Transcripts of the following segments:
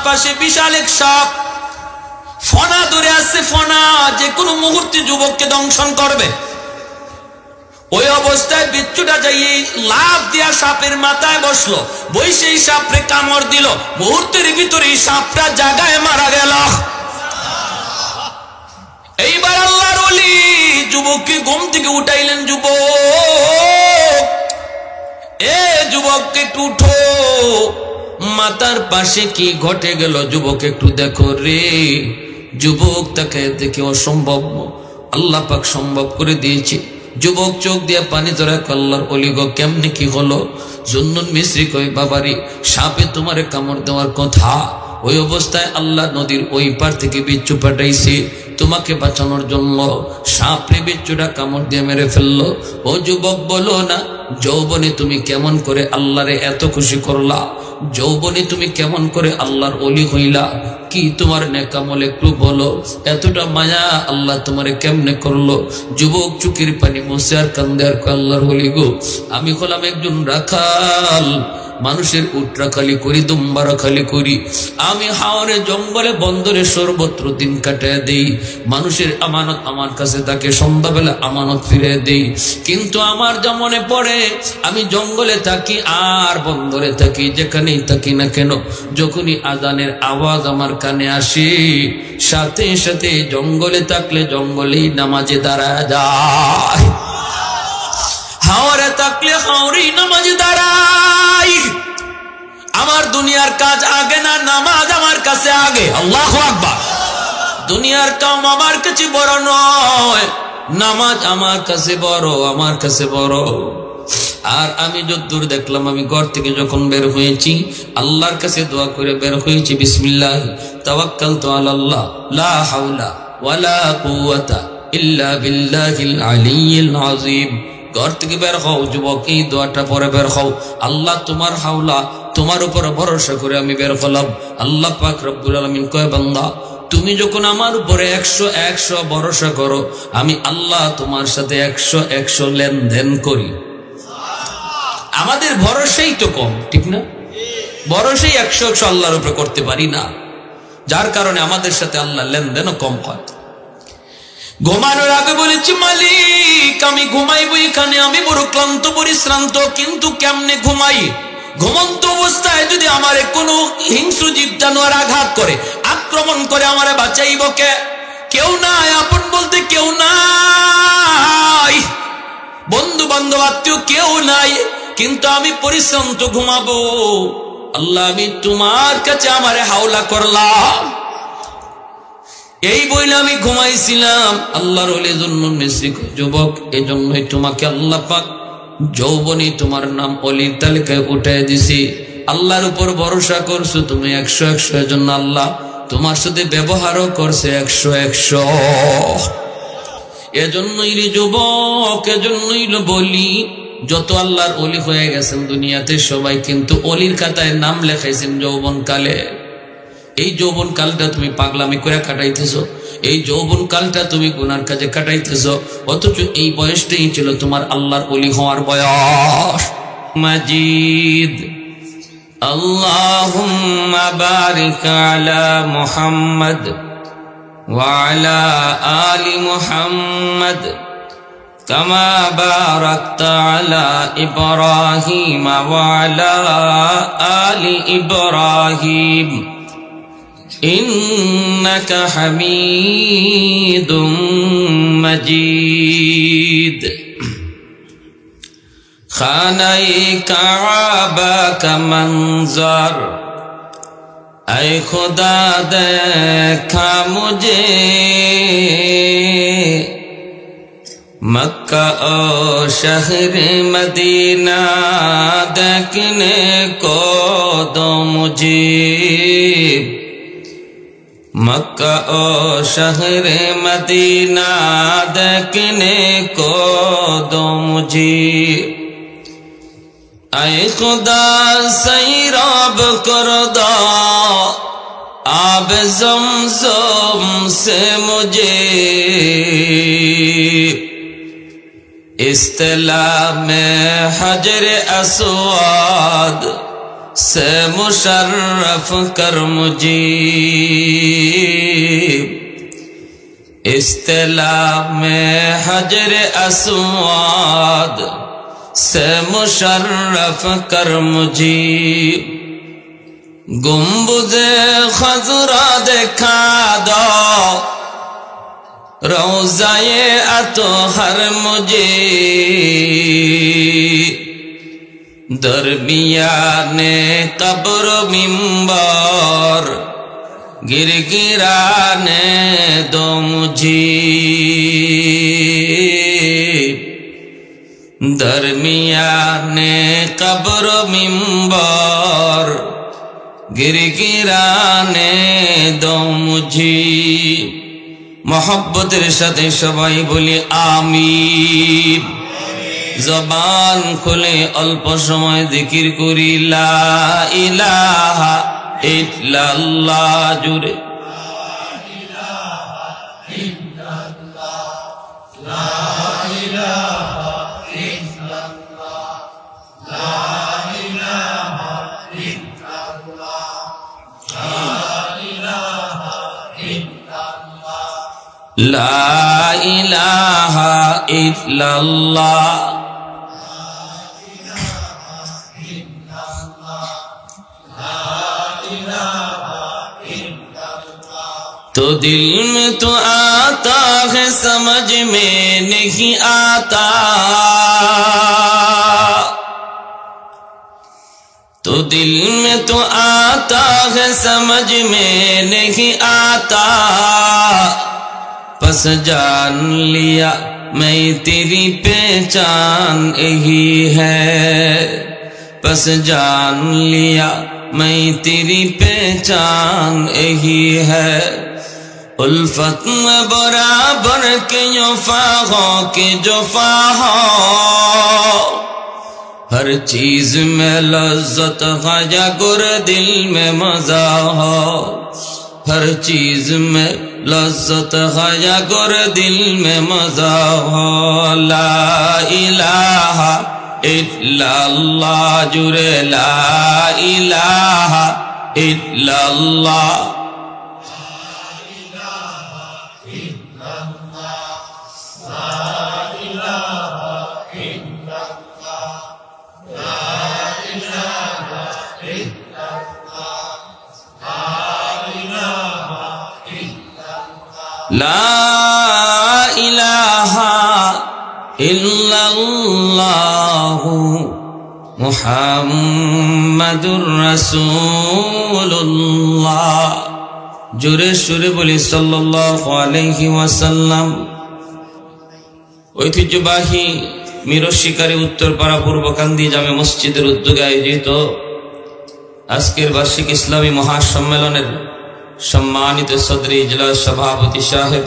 পাশে বিশাল এক সাপ ফনা ধরে আছে, ফনা যে কোনো মুহূর্তে যুবককে দংশন করবে। ওই অবস্থায় বিচ্ছুটা যাই লাফ দিয়া সাপের মাথায় বসলো, বসেই সাপরে কামড় দিল, মুহূর্তের ভিতরে সাপটা জায়গায় মারা গেল। এইবার আল্লাহর ওলি যুবককে ঘুম থেকে উঠাইলেন, যুবক, এ যুবককে একটু উঠো, মাথার পাশে কি ঘটে গেল যুবক একটু দেখো রে। যুবক তাকে দেখে অসম্ভব আল্লাহ পাক সম্ভব করে দিয়েছে। যুবক চোখ দিয়ে পানি ধরে আল্লাহর ওলি গো কেমনে কি হলো? জুন্নুন মিসরি কই বাবারি সাপে তোমারে কামড় দেওয়ার কথা, ওই অবস্থায় আল্লাহ নদীর ওই পার থেকে বিচ্ছু পাঠাইছে তোমাকে বাঁচানোর জন্য। সাপরে বিচ্ছুটা কামড় দিয়ে মেরে ফেললো। ও যুবক বলো না, যৌবনে তুমি কেমন করে আল্লাহরে এত খুশি করলা? যৌবনে তুমি কেমন করে আল্লাহর ওলি হইলা? কি তোমার নেকামল একটু বলো, এতটা মায়া আল্লাহ তোমারে কেমনে করলো? যুবক চুকির পানি মুছে আর কান্দে আর আল্লাহর ওলি গো, আমি হলাম একজন রাখাল, মানুষের উটরা খালি করি, দুম্বারা খালি করি, আমি হাওরে জঙ্গলে বন্দরে সর্বত্র দিন কাটায় দেই, মানুষের আমানত আমার কাছে তাকে সন্ধ্যাবেলা আমানত ফিরে দেই। কিন্তু আমার যা মনে পড়ে, আমি জঙ্গলে থাকি আর বন্দরে থাকি, যেখানেই থাকি না কেন, যখনই আজানের আওয়াজ আমার কানে আসে, সাথে সাথে জঙ্গলে থাকলে জঙ্গলেই নামাজে দাঁড়ায় যায়, হাওরে থাকলে হাওরেই নামাজে দাঁড়াই। আমার দুনিয়ার কাজ আগে না, নামাজ আমার কাছে আগে। আল্লাহু আকবার। দুনিয়ার কাম আমার কাছে বড় নয়, নামাজ আমার কাছে বড়, আমার কাছে বড়। আর আমি যতদূর দেখলাম, আমি ঘর থেকে যখন বের হয়েছি আল্লাহর কাছে দোয়া করে বের হয়েছি, বিসমিল্লাহ তাওয়াক্কালতু আলাল্লাহ লা হাওলা ওয়ালা কুওয়াতা ইল্লা বিল্লাহিল আলিয়্যিল আযীম। ঘর থেকে বের হও যুবক, এই দোয়াটা পরে বের হও, আল্লাহ তোমার হাওলা, তোমার উপর ভরসা করে আমি বের হলাম। আল্লাহ পাক রব্বুল আলামিন কয়, বান্দা তুমি যখন আমার উপরে 100 ভরসা করো, আমি আল্লাহ তোমার সাথে 100 লেনদেন করি। আমাদের ভরসাই তো কম, ঠিক না? ভরসাই 100 আল্লাহর উপরে করতে পারি না, যার কারণে আমাদের সাথে আল্লাহ লেনদেনও কম হয়। ঘুমানোর আগে বলেছি, মালিক আমি ঘুমাইবো এখানে, আমি বড় ক্লান্ত পরিশ্রান্ত, কিন্তু কেমনে ঘুমাই? ঘুমন্ত অবস্থায় যদি আমারে কোনো হিংস্র জীব জানোয়ার আঘাত করে, আক্রমণ করে, আমারে বাঁচাইব কে? কেউ নাই, আপন বলতে কেউ নাই, বন্ধু বান্ধব আত্মীয় কেউ নাই, কিন্তু আমি পরিশ্রান্ত ঘুমাবো। আল্লাহ আমি তোমার কাছে আমারে হাওলা করলাম, এই বইলে আমি ঘুমাইছিলাম। আল্লাহর ওলি জুন্নুন মিসরি যুবক, এই জন্যই তোমাকে আল্লাহ পাক যৌবনী তোমার নাম অলির তালিকায় উঠাই দিছি। আল্লাহর উপর ভরসা করছো তুমি 100 এর জন্য আল্লাহ তোমার সাথে ব্যবহারও করছে 100। এজন্যই রে যুবক, এজন্যই বলি, যত আল্লাহর ওলি হয়ে গেছেন দুনিয়াতে সবাই কিন্তু অলির খাতায় নাম লেখাইছেন যৌবন কালে। এই যৌবন কালটা তুমি পাগলামি করে কাটাইতেছো, এই যৌবন কালটা তুমি গুনার কাজে কাটাইতেছো, অথচ এই বয়সটাই ছিল তোমার আল্লাহর ওলি হওয়ার বয়স। মাজিদ আল্লাহুম্মা বারিক আলা মুহাম্মদ ওয়া আলা আলি মুহাম্মদ কামা বারাকতা আলা ইব্রাহিম ওয়া আলা আলি ইব্রাহিম ইন্নাকা হামিদুম মাজিদ। খানায়ে কাবা কা मंजर ऐ खुदा देखा मुझे, मक्का और शहर मदीना देखने को दो मुझे, मक्का और शहर मदीना देखने को दो मुझे। ऐ खुदा सैराब कर दो आब ज़मज़म से मुझे, इस्तिला में हजर अस्वाद से मुशर्रफ कर मुजीब इस्तिला में हजर अस्वाद से मुशर्रफ कर मुजीब गुंबुज़े खज़रा दिखा दो रोज़ाए अतहर मुझे दरमियाने कब्र मिंबर गिरगिराने दो मुझे दरमियाने कब्र मिंबर गिरगिराने दो मुझे मोहब्बतेर साथे सबाई बोली आमीन जबान खुले अल्प समय जिकिर करी ला इलाहा इल्लाल्लाह जुरे ला इलाहा इल्लल्लाह तो दिल में तो आता है समझ में नहीं आता तो दिल में तो आता है समझ में नहीं आता बस जान लिया मैं तेरी पहचान यही है बस जान लिया मैं तेरी पहचान यही है उल्फत में बराबर के युफा हो के जुफा हो हर चीज में लज्जत खाजा गुर दिल में मजा हो हर चीज में लज्जत खाजा गुर दिल में मजा हो ला इलाहा इल्लल्लाह जुरे ला इलाहा इल्लल्लाह ला इलाहा इल्लल्लाहु मुहम्मदुर रसूलुल्लाह जुरे सुरे बोली सल्लल्लाहु अलैहि वसल्लम ঐতিহ্যবাহী মিরর শিকারী উত্তরপাড়া পূর্বকান্দি জামে মসজিদের উদ্যোগে আয়োজিত আজকের বার্ষিক ইসলামী মহাসম্মেলনের सम्मानित सदरी इजलास सभापति साहेब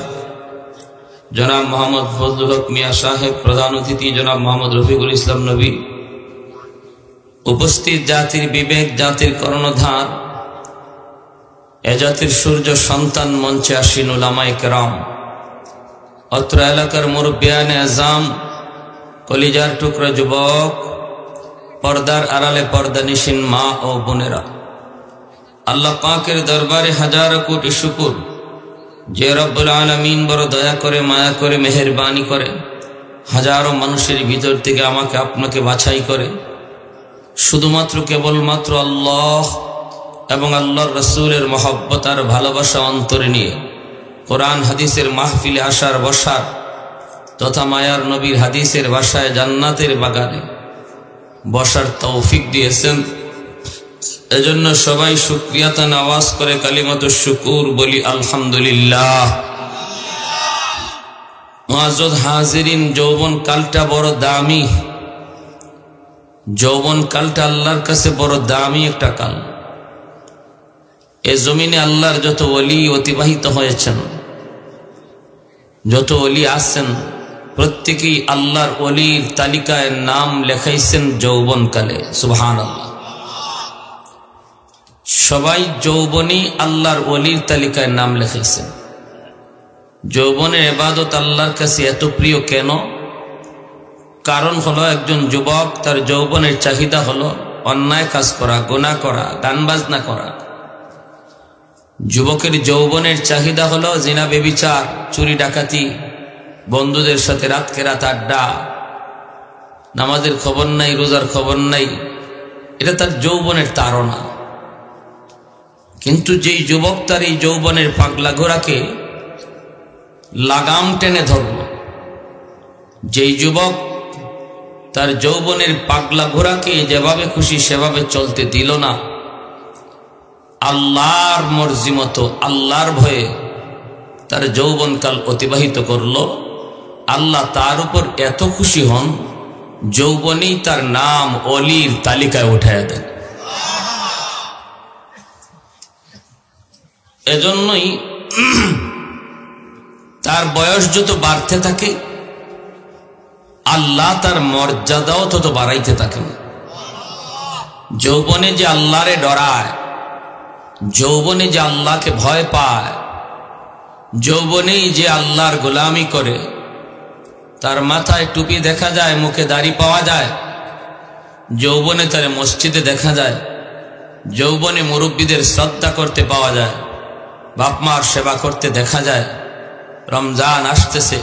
जनाब मोहम्मद फजलुल हक मियां साहेब प्रधान अतिथि जनाब मोहम्मद रफिकुल इस्लाम नबी उपस्थित जातिर विवेक जातिर कर्णधार ए जातिर सूर्य सन्तान मंचे आसीन उलामाए केराम अत्र एलाकार मुरब्बियाने आज़ाम कलिजार टुकरा युवक पर्दार आड़ाले पर्दानिशीन मा ओ बोनेरा अल्लाह पाकेर दरबारे हजारों कोटी शुकुर जे रब्बुल आलामीन बड़ दया करे माया करे मेहरबानी करे हजारों मानुषेर भीतर थेके आमाके आपनाके बाछाई करे शुधुमात्र केवलमात्र आल्लाह एवं आल्लाहर रसूलेर मोहब्बत आर भालोबासा अंतरे निये कुरान हादिसेर महफिले आसार बसार तथा मायार नबीर हादिसेर भाषाय जान्नातेर बागाने बसार तौफिक दिएছেন एजन्य सबाई शुक्रियाता आवाज करे कालिमातुश शुकुर बोली अल्हम्दुलिल्लाह मुआज्जज हाजिरिन যৌবন কালটা বড় দামি যৌবন কালটা আল্লাহর কাছে বড় দামি একটা কাল এই জমিনে আল্লাহর যত ওলি অতিবাহিত হয়েছেন যত ওলি আছেন প্রত্যেকই আল্লাহর ওলির তালিকায় নাম লেখাইছেন যৌবন কালে সুবহানাল্লাহ সবাই যৌবনী আল্লাহর ওলির তালিকায় নাম লিখেছেন যৌবনের ইবাদত আল্লাহর কাছে এত প্রিয় কেন কারণ হলো একজন যুবক তার যৌবনের চাহিদা হলো অন্যায় কাজ করা, গুনাহ করা, গান বাজনা করা। যুবকের যৌবনের চাহিদা হলো জিনা, ব্যভিচার, চুরি ডাকাতি, বন্ধুদের সাথে রাতকে রাত আড্ডা, নামাজের খবর নাই, রোজার খবর নাই। এটা তার যৌবনের তাড়না। কিন্তু যেই যুবক তার এই যৌবনের পাগলা ঘোড়াকে লাগাম টেনে ধরল, যেই যুবক তার যৌবনের পাগলা ঘোড়াকে যেভাবে খুশি সেভাবে চলতে দিল না, আল্লাহর মর্জি মতো আল্লাহর ভয়ে তার যৌবনকাল অতিবাহিত করল, আল্লাহ তার উপর এত খুশি হন, যৌবনেই তার নাম অলির তালিকায় উঠায় দেন। এজন্যই তার বয়স যত বাড়তে থাকে আল্লাহ তার মর্যাদাও তত বাড়াইতে থাকেন। যৌবনে যে আল্লাহরে ডরায়, যৌবনে যে আল্লাহকে ভয় পায়, যৌবনেই যে আল্লাহর গোলামি করে, তার মাথায় টুপি দেখা যায়, মুখে দাড়ি পাওয়া যায়, যৌবনে তার মসজিদে দেখা যায়, যৌবনে মুরব্বীদের শ্রদ্ধা করতে পাওয়া যায়, বাপ মার সেবা করতে দেখা যায়। রমজান আসতেছে,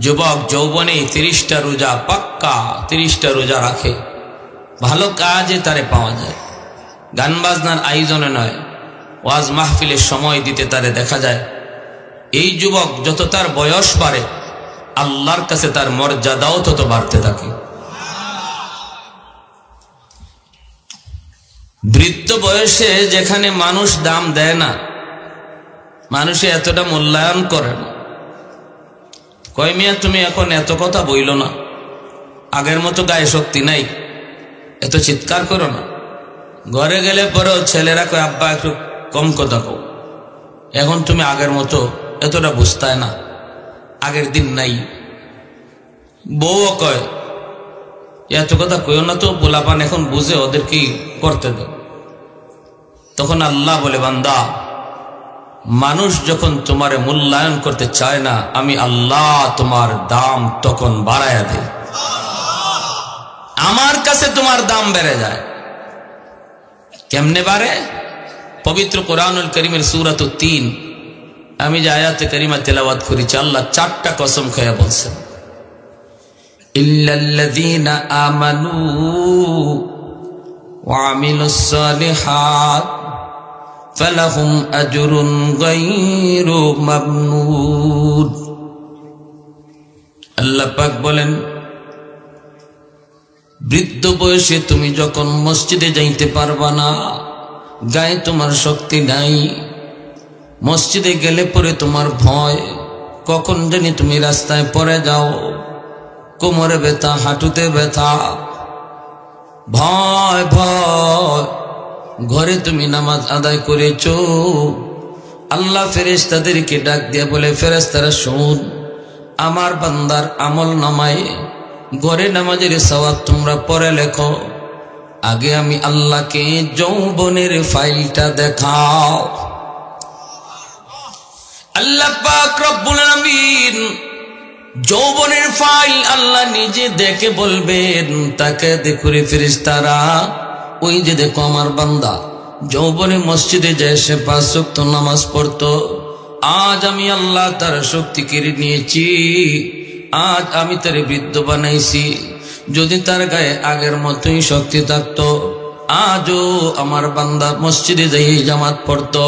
যুবক যৌবনে 30টা রোজা পাক্কা 30টা রোজা রাখে, ভালো কাজে তারে পাওয়া যায়। গান বাজনার আয়োজনে নয়, ওয়াজ মাহফিলের সময় দিতে তারে দেখা যায়। এই যুবক যত তার বয়স বাড়ে আল্লাহর কাছে তার মর্যাদাও তত বাড়তে থাকে। বৃদ্ধ বয়সে যেখানে মানুষ দাম দেয় না, মানুষে এতটা মূল্যায়ন করে না, কয় মিয়া তুমি এখন এত কথা বইল না, আগের মতো গায়ে শক্তি নাই, এত চিৎকার করো না। ঘরে গেলে পরেও ছেলেরা কয় আব্বা একটু কম কথা কও, এখন তুমি আগের মতো এতটা বুঝতায় না, আগের দিন নাই। বউও কয় এত কথা কইও না তো, পোলাপান এখন বুঝে, ওদের কি করতে দেয়। তখন আল্লাহ বলে, বান্দা মানুষ যখন তোমারে মূল্যায়ন করতে চায় না, আমি আল্লাহ তোমার দাম তখন বাড়ায়া দেই, আমার কাছে তোমার দাম বেড়ে যায়। কেমনে বাড়ে? পবিত্র কোরআনুল কারীমের সূরাত 3 আমি যে আয়াতে কারিমা তেলাওয়াত করেছি, আল্লাহ 4টা কসম খেয়ে বলছেন, ইল্লাল্লাযীনা আমানু ওয়া আমিলুস সালিহাত ফালাহুম আজরুন গায়রু মামনুন। আল্লাহ পাক বলেন, বৃদ্ধ বয়সে তুমি যখন মসজিদে যাইতে পারবা না, গায়ে তোমার শক্তি নাই, মসজিদে গেলে পরে তোমার ভয়, কখন জানি তুমি রাস্তায় পড়ে যাও, কোমরে ব্যথা, হাঁটুতে ব্যথা, ভয় ভয়, ঘরে তুমি নামাজ আদায় করেছো, আল্লাহ ফেরেশতাদেরকে ডাক দিয়ে বলে, ফেরেশতারা শুন, আমার বান্দার আমল নামায় ঘরে নামাজের সওয়াব তোমরা পরে লেখো, আগে আমি আল্লাহকে যৌবনের ফাইলটা দেখাও। আল্লাহ পাক রব্বুল আলামিন যৌবনের ফাইল আল্লাহ নিজে দেখে বলবেন, তাকে দেখো রে ফেরেশতারা, ওই যে দেখো আমার বান্দা যৌবনে মসজিদে যায়, সে 5 ওয়াক্ত নামাজ পড়তো, আজ আমি আল্লাহ তার শক্তি কেড়ে নিয়েছি, আজ আমি তার বৃদ্ধ বানাইছি। যদি তার গায়ে আগের মতোই শক্তি থাকতো, আজও আমার বান্দা মসজিদে যাই জামাত পড়তো।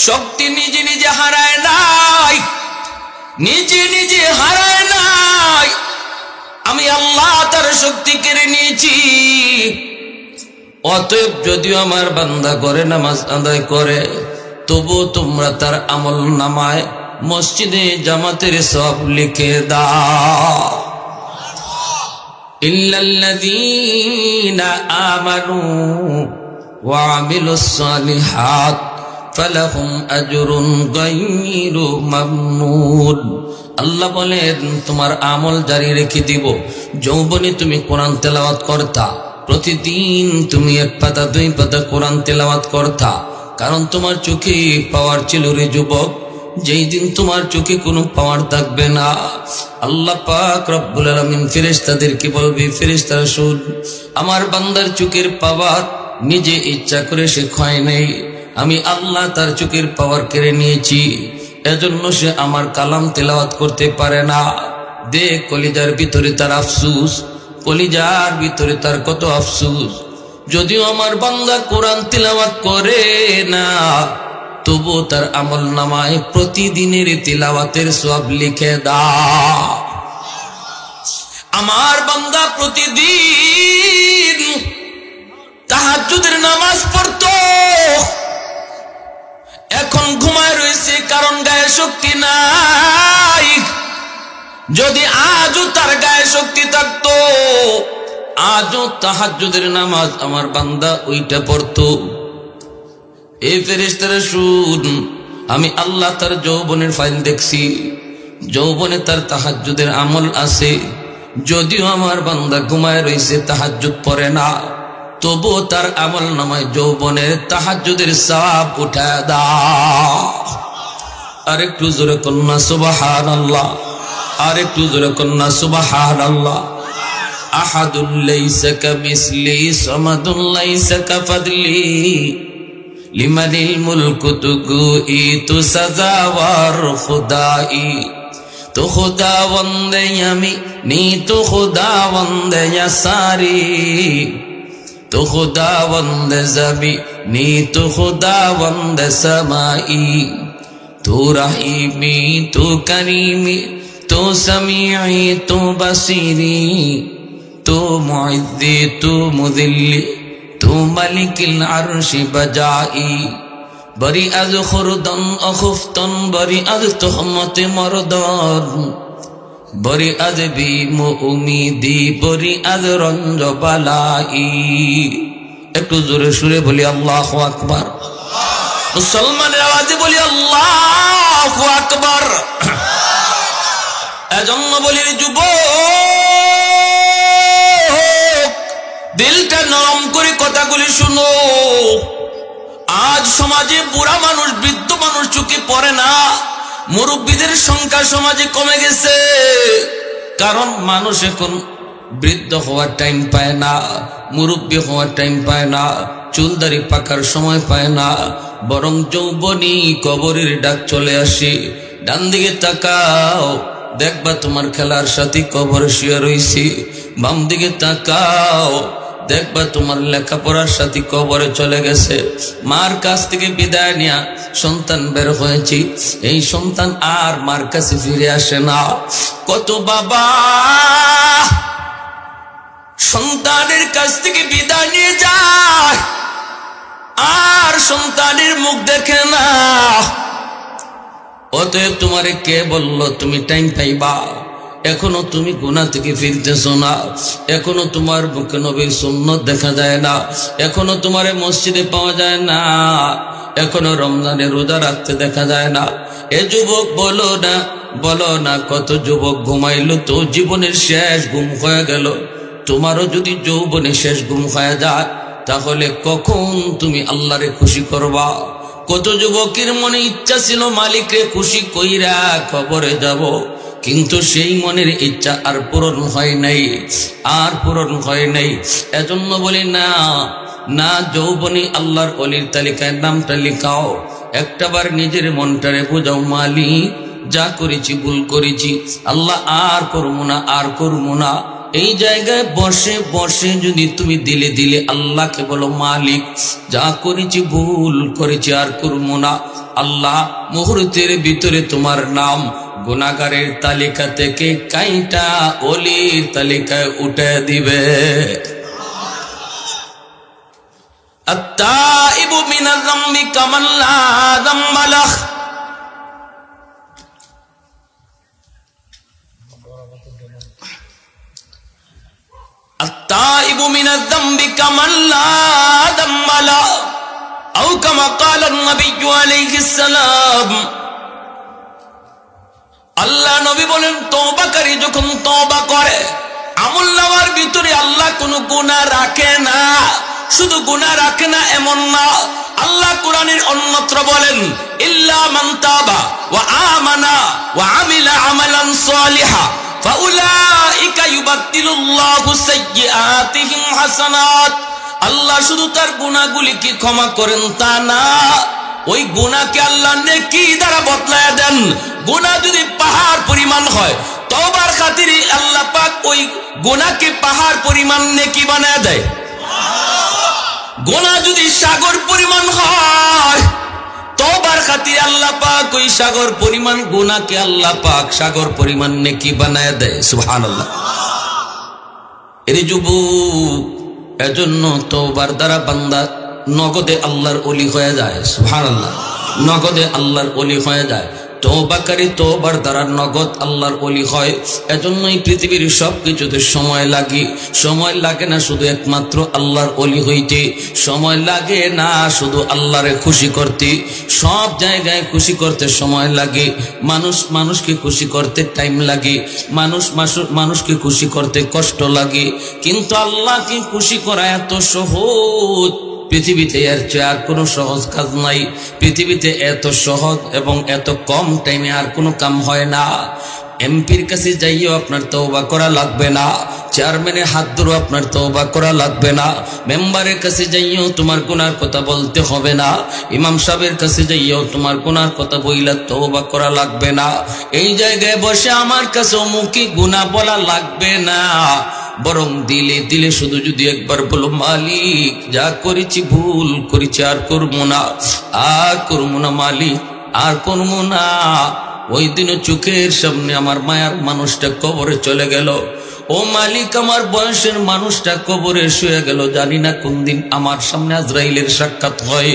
শক্তি নিজে নিজে হারায় নাই, নিজে নিজে হারায় নাই, আমি আল্লাহ তার শক্তি কেড়ে নিয়েছি। অতএব যদিও আমার বান্দা ঘরে নামাজ আদায় করে, তবু তোমরা তার আমল নামায় মসজিদে জামাতের সব লিখে দাও। ইল্লাল্লাযীনা আমানু ওয়া আমিলুস সালিহাত ফালাহুম আজরুন গায়রু মামনুন। আল্লাহ বলেন, তোমার আমল জারি রেখে দিব। যৌবনে তুমি কোরআন তেলাওয়াত করতা, প্রতিদিন তুমি 1 পাতা 2 পাতা কোরআন তেলাওয়াত করতা, কারণ তোমার চোখে পাওয়ার ছিল রে যুবক। যেই দিন তোমার চোখে কোনো পাওয়ার থাকবে না, আল্লাহ পাক রব্বুল আলামিন ফেরেশতাদেরকে বলবে, ফেরেশতারা শুন, আমার বান্দার চোখের পাওয়ার নিজে ইচ্ছা করে সে ক্ষয় নেই, আমি আল্লাহ তার চোখের পাওয়ার কেড়ে নিয়েছি, এজন্য সে আমার কালাম তেলাওয়াত করতে পারে না। দেখ কলিজার ভিতরে তার আফসুস, কলিজার ভিতরে তার কত আফসুস। যদিও আমার বান্দা কোরআন তিলাওয়াত করে না, তবু তার আমল নামায় প্রতিদিনের তিলাওয়াতের সওয়াব লিখে দাও। আমার বান্দা প্রতিদিন তাহাজ্জুদের নামাজ পড়তো, এখন ঘুমায় রয়েছে কারণ গায়ে শক্তি নাই। যদি আজও তার গায়ে শক্তি থাকতো, আজও তাহাজ্জুদের নামাজ আমার বান্দা ওইটা পড়তো। এই ফেরেশতারা শুন, আমি আল্লাহ তার যৌবনের ফাইল দেখছি, যৌবনে তার তাহাজ্জুদের আমল আছে। যদিও আমার বান্দা ঘুমায় রয়েছে, তাহাজ্জুদ পড়ে না, তবুও তার আমল নামায় যৌবনের তাহাজ্জুদের সওয়াব উঠা দাও। আরেকটু জোরে কন্যা সুবহানাল্লাহ, আরেকটু জোরে কন্যা সুবহানাল্লাহ। আহাদুল লাইসা কামিসলি সামাদুল লাইসা কাফাদলি লিমানিল মুলকু তুগুই তু সাজাওয়ার খুদাই, তো খুদাবন্দে আমি নি তো খুদাবন্দে সারি, তো খুদাবন্দে জবি নি তো খুদাবন্দে সমাই, তু রহিমি তু করিমি তু সমিঈ তু বসিরি, তু মুইদ্দি তু মুদিল্লি তু মালিকিল আরশি বজাই, বরি আজ খুরদন অখুফতন বরি আজ তোহমতে মরদন, বরি আজ বিম উমিদি বরি আজ রঞ্জ বালাই। একটু জোরে সুরে বলি আল্লাহু আকবার, মুসলমানের আওয়াজে বলি আল্লাহু আকবার। এজন্য বলি যুবক, দিলটা নরম করে কথাগুলি শুনো। আজ সমাজে বুড়া মানুষ, বৃদ্ধ মানুষ চোখে পড়ে না, মুরব্বীদের সংখ্যা সমাজে কমে গেছে। কারণ মানুষ এখন বৃদ্ধ হওয়ার টাইম পায় না, মুরব্বী হওয়ার টাইম পায় না, চুলদারি পাকার সময় পায় না, বরং যৌবনী কবরের ডাক চলে আসে। ডান দিকে তাকাও, দেখবা তোমার খেলার সাথী কবর শুয়ে রইছে। বাম দিকে তাকাও, দেখবা তোমার লেখাপড়ার সাথী কবরে চলে গেছে। মার কাছ থেকে বিদায় নিয়া সন্তান বের হয়েছে, এই সন্তান আর মার কাছে ফিরে আসে না। কত বাবা সন্তানের কাছ থেকে বিদায় নিয়ে যায়, আর সন্তানের মুখ দেখে না। অতএব তোমারে কে বলল তুমি টাইম পাইবা? এখনো তুমি গুনাহ থেকে ফিরতেছো না, এখনো তোমার বুকে নবীর সুন্নাত দেখা যায় না, এখনো তোমারে মসজিদে পাওয়া যায় না, এখনো রমজানে রোজা রাখতে দেখা যায় না। এ যুবক বলো না, বলো না, কত যুবক ঘুমাইলো তো জীবনের শেষ ঘুম হয়ে গেল। তোমারও যদি যৌবনে শেষ ঘুম হয়ে যায়, তাহলে কখন তুমি আল্লাহরে খুশি করবা? কত যুবকের মনে ইচ্ছা ছিল মালিকরে খুশি কইরা কবরে যাব, কিন্তু সেই মনের ইচ্ছা আর পূরণ হয় নাই, আর পূরণ হয় নাই। এজন্য বলি না, না যৌবনী আল্লাহর ওলির তালিকায় নামটা লিখাও। একটাবার নিজের মনটারে বোঝাও, মালিক যা করেছি ভুল করেছি, আল্লাহ আর করবো না, আর করবো না। এই জায়গায় বসে বসে যদি তুমি দিলে দিলে আল্লাহকে বলো, মালিক যা করেছি ভুল করেছি, আর করবো না, আল্লাহ মুহূর্তের ভিতরে তোমার নাম গুনাহগারের তালিকা থেকে কাইটা ওলির তালিকায় উঠে দিবে। আত-তাইবু মিনাজ যামবি কামান লা যামবা লাহ, আত-তাইবু মিনাজ যামবি কামান লা যামবা লাহ, আও কামা ক্বালা নবী আলাইহিস সালাম। আল্লাহ নবী বলেন, তওবাকারী যখন তওবা করে, আমলনামার ভিতরে আল্লাহ কোনো গুনাহ রাখে না। শুধু গুনাহ রাখে না এমন না। আল্লাহ কোরআনের অন্যত্র বলেন, ইল্লা মান তাবা ওয়া আমানা ওয়া আমিলা আমালান সালিহা ফাউলাইকা ইউবাদদিলুল্লাহু সাইয়্যাতিহিম হাসানাত। আল্লাহ শুধু তার গুনাহগুলিকে ক্ষমা করেন তা না, ওই গুনাহকে আল্লাহ নেকি দ্বারা বদলায় দেন। গুনাহ যদি পাহাড় পরিমাণ হয়, তওবার খাতিরে আল্লাহ পাক ওই গুনাহকে পাহাড় পরিমাণ নেকি বানায় দেয়। গুনাহ যদি সাগর পরিমাণ হয়, তওবার খাতিরে আল্লাহ পাক ওই সাগর পরিমাণ গুনাহকে আল্লাহ পাক সাগর পরিমাণ নেকি বানায় দেয়। সুবহানাল্লাহ। এর যুবক, এজন্য তওবার দ্বারা বান্দা নগদে আল্লাহর ওলি হয়ে যায়। সুবহানাল্লাহ। নগদে আল্লাহর ওলি হয়ে যায়। তওবাকারী তওবার দ্বারা নগদ আল্লাহর ওলি হয়। এজন্যই পৃথিবীর সব কিছুতে সময় লাগে। সময় লাগে না শুধু একমাত্র আল্লাহর ওলি হইতে, সময় লাগে না শুধু আল্লাহরে খুশি করতে, সব জায়গায় খুশি করতে সময় লাগে। মানুষকে খুশি করতে টাইম লাগে, মানুষকে খুশি করতে কষ্ট লাগে, কিন্তু আল্লাহকে খুশি করা এত সহজ। পৃথিবীতে এর চেয়ে আর কোনো সহজ কাজ নাই। পৃথিবীতে এত সহজ এবং এত কম টাইমে আর কোনো কাম হয় না। এমপির কাছে যাইও আপনার তওবা করা লাগবে না, চেয়ারম্যানের হাত ধরেও আপনার তওবা করা লাগবে না, মেম্বারের কাছে যাইও তোমার গুনার কথা বলতে হবে না, ইমাম সাহেবের কাছে যাইও তোমার গুনার কথা বইলা তওবা করা লাগবে না। এই জায়গায় বসে আমার কাছে মুখে গুনাহ বলা লাগবে না, বরং দিলে দিলে শুধু যদি একবার বলো, মালিক যা করেছি ভুল করেছি, আর করবো না, আর করবো না মালিক, আর করবো না। ওই দিনও চোখের সামনে আমার মায়ার মানুষটা কবরে চলে গেল। ও মালিক, আমার বয়সের মানুষটা কবরে শুয়ে গেল, জানি না কোন দিন আমার সামনে আজরাইলের সাক্ষাৎ হয়।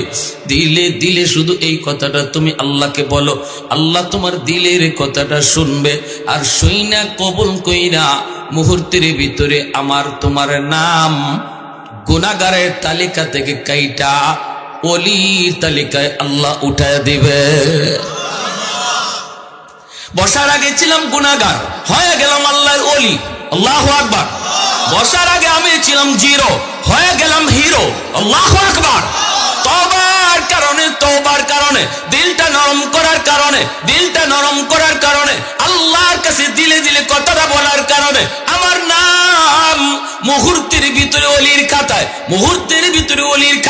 দিলে দিলে শুধু এই কথাটা তুমি আল্লাহকে বলো, আল্লাহ তোমার দিলের কথাটা শুনবে, আর শুইনা কবুল কইরা মুহূর্তের ভিতরে আমার তোমার নাম গুনাহগারের তালিকা থেকে কাইটা ওলির তালিকায় আল্লাহ উঠায় দিবে। বসার আগে ছিলাম গুনাহগার, হয়ে গেলাম আল্লাহর ওলি। আল্লাহু আকবার। বসার আগে আমি ছিলাম জিরো, হয়ে গেলাম হিরো। আল্লাহু আকবার। তওবার কারণে দিলটা নরম করার কারণে আল্লাহর কাছে দিলে দিলে কথাটা বলার কারণে আমার নাম মুহূর্তের ভিতরে ওলির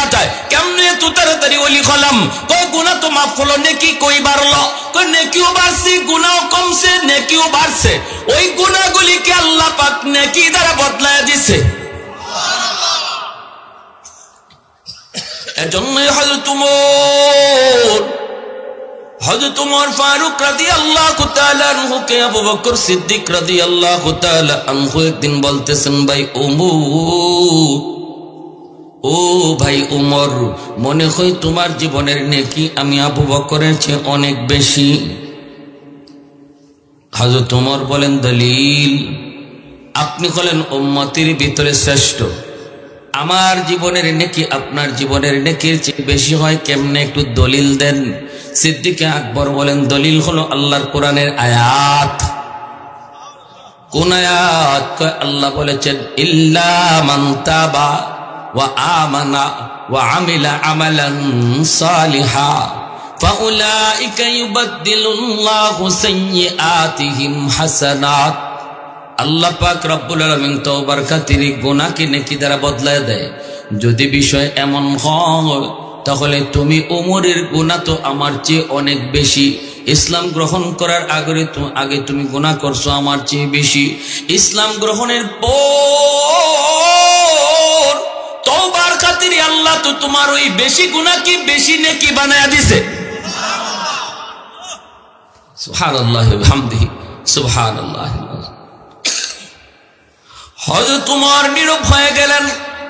খাতায়। কেমনে এত তাড়াতাড়ি ওলি হলাম? গুনাহ তো মাফ হলো, নেকি কই বাড়লো? নেকিও বাড়ছে, গুনাহও কমছে, নেকিও বাড়ছে। ওই গুনাহগুলিকে আল্লাহ পাক নেকি দ্বারা বদলায় দিছে। এজন্যই হযরত ওমর ফারুক রাদিয়াল্লাহু তাআলা আনহুকে আবু বকর সিদ্দিক রাদিয়াল্লাহু তাআলা আনহু একদিন বলতেছেন, ভাই ওমর, ও ভাই ওমর, মনে হয় তোমার জীবনের নেকি আমি আবু বকরের চেয়ে অনেক বেশি। হযরত ওমর বলেন, দলিল? আপনি হলেন উম্মতের ভিতরে শ্রেষ্ঠ, আমার জীবনের নেকি আপনার জীবনের নেকির চেয়ে বেশি হয় কেমনে, একটু দলিল দেন। সিদ্দিকে আকবর বলেন, দলিল হলো আল্লাহর কোরআনের আয়াত। কোন আয়াত? আল্লাহ বলেছেন, ইল্লা মান তাবা ওয়া আমানা ওয়া আমিলা আমালান সালিহা ফাউলাইকা ইউবাদদিলুল্লাহু সাইয়্যাতিহিম হাসানাত। আল্লাহ পাক রব্বুল আলামিন তওবার খাতিরে গুনাহকে নেকি দ্বারা বদলায় দেয়। যদি বিষয় এমন হয়, তাহলে তুমি ওমরের গুনাহ তো আমার চেয়ে অনেক বেশি। ইসলাম গ্রহণ করার আগে তুমি গুনাহ করছো আমার চেয়ে বেশি। ইসলাম গ্রহণের পর তওবার খাতিরে আল্লাহ তো তোমার ওই বেশি গুনাহকে বেশি নেকি বানায়া দিছে। সুবহানাল্লাহি ওয়া বিহামদিহি, সুবহানাল্লাহি। হযরত ওমর নীরব হয়ে গেলেন।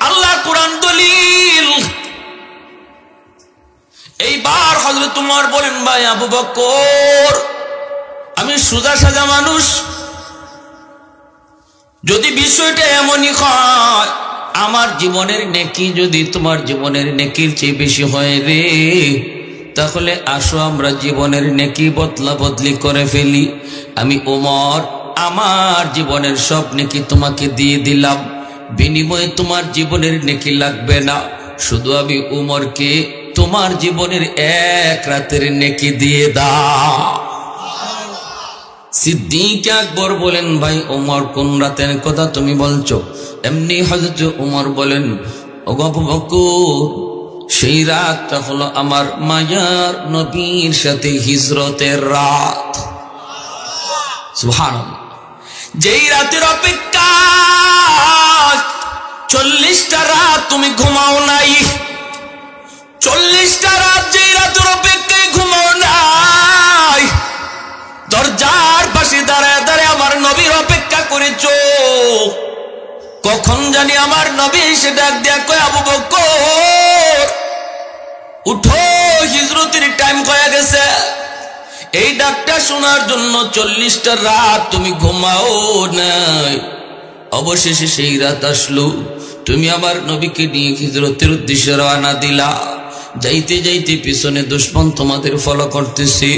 আল্লাহর কোরআন দলিল। এইবার হযরত ওমর বলেন, ভাই আবু বকর, আমি সোজা সাজা মানুষ, যদি বিষয়টা এমনই হয়, আমার জীবনের নেকি যদি তোমার জীবনের নেকির চেয়ে বেশি হয় রে, তাহলে আসো আমরা জীবনের নেকি বদলা বদলি করে ফেলি। আমি ওমর আমার জীবনের সব নেকি তোমাকে দিয়ে দিলাম, বিনিময়ে তোমার জীবনের নেকি লাগবে না, শুধু আমি উমরকে তোমার জীবনের এক রাতের নেকি দিয়ে দাও। সিদ্দিক আকবর বলেন, ভাই ওমর কোন রাতের কথা তুমি বলছো? এমনি হযরত উমর বলেন, ওগো আবু বকর, সেই রাতটা হলো আমার মায়ার নবীর সাথে হিজরতের রাত। সুবহানাল্লাহ। যেই রাতের অপেক্ষা 40টা রাত তুমি ঘুমাও নাই, 40টা রাত যেই রাতের অপেক্ষায় ঘুমাও নাই, দরজার পাশে দাঁড়ায় দাঁড়ায় আমার নবীর অপেক্ষা করেছো। কখন জানি আমার নবী এসে ডাক দেয়া কয়, আবু বকর উঠো, হিজরতের টাইম হয়ে গেছে। এই ডাকটা শোনার জন্য 40টা রাত তুমি ঘুমাও নাই। অবশেষে সেই রাত আসলো, তুমি আমার নবীকে নিয়ে হিজরতের উদ্দেশ্যে রওনা দিলা। যাইতে যাইতে পিছনে দুশমন তোমাদের ফলো করতেছে।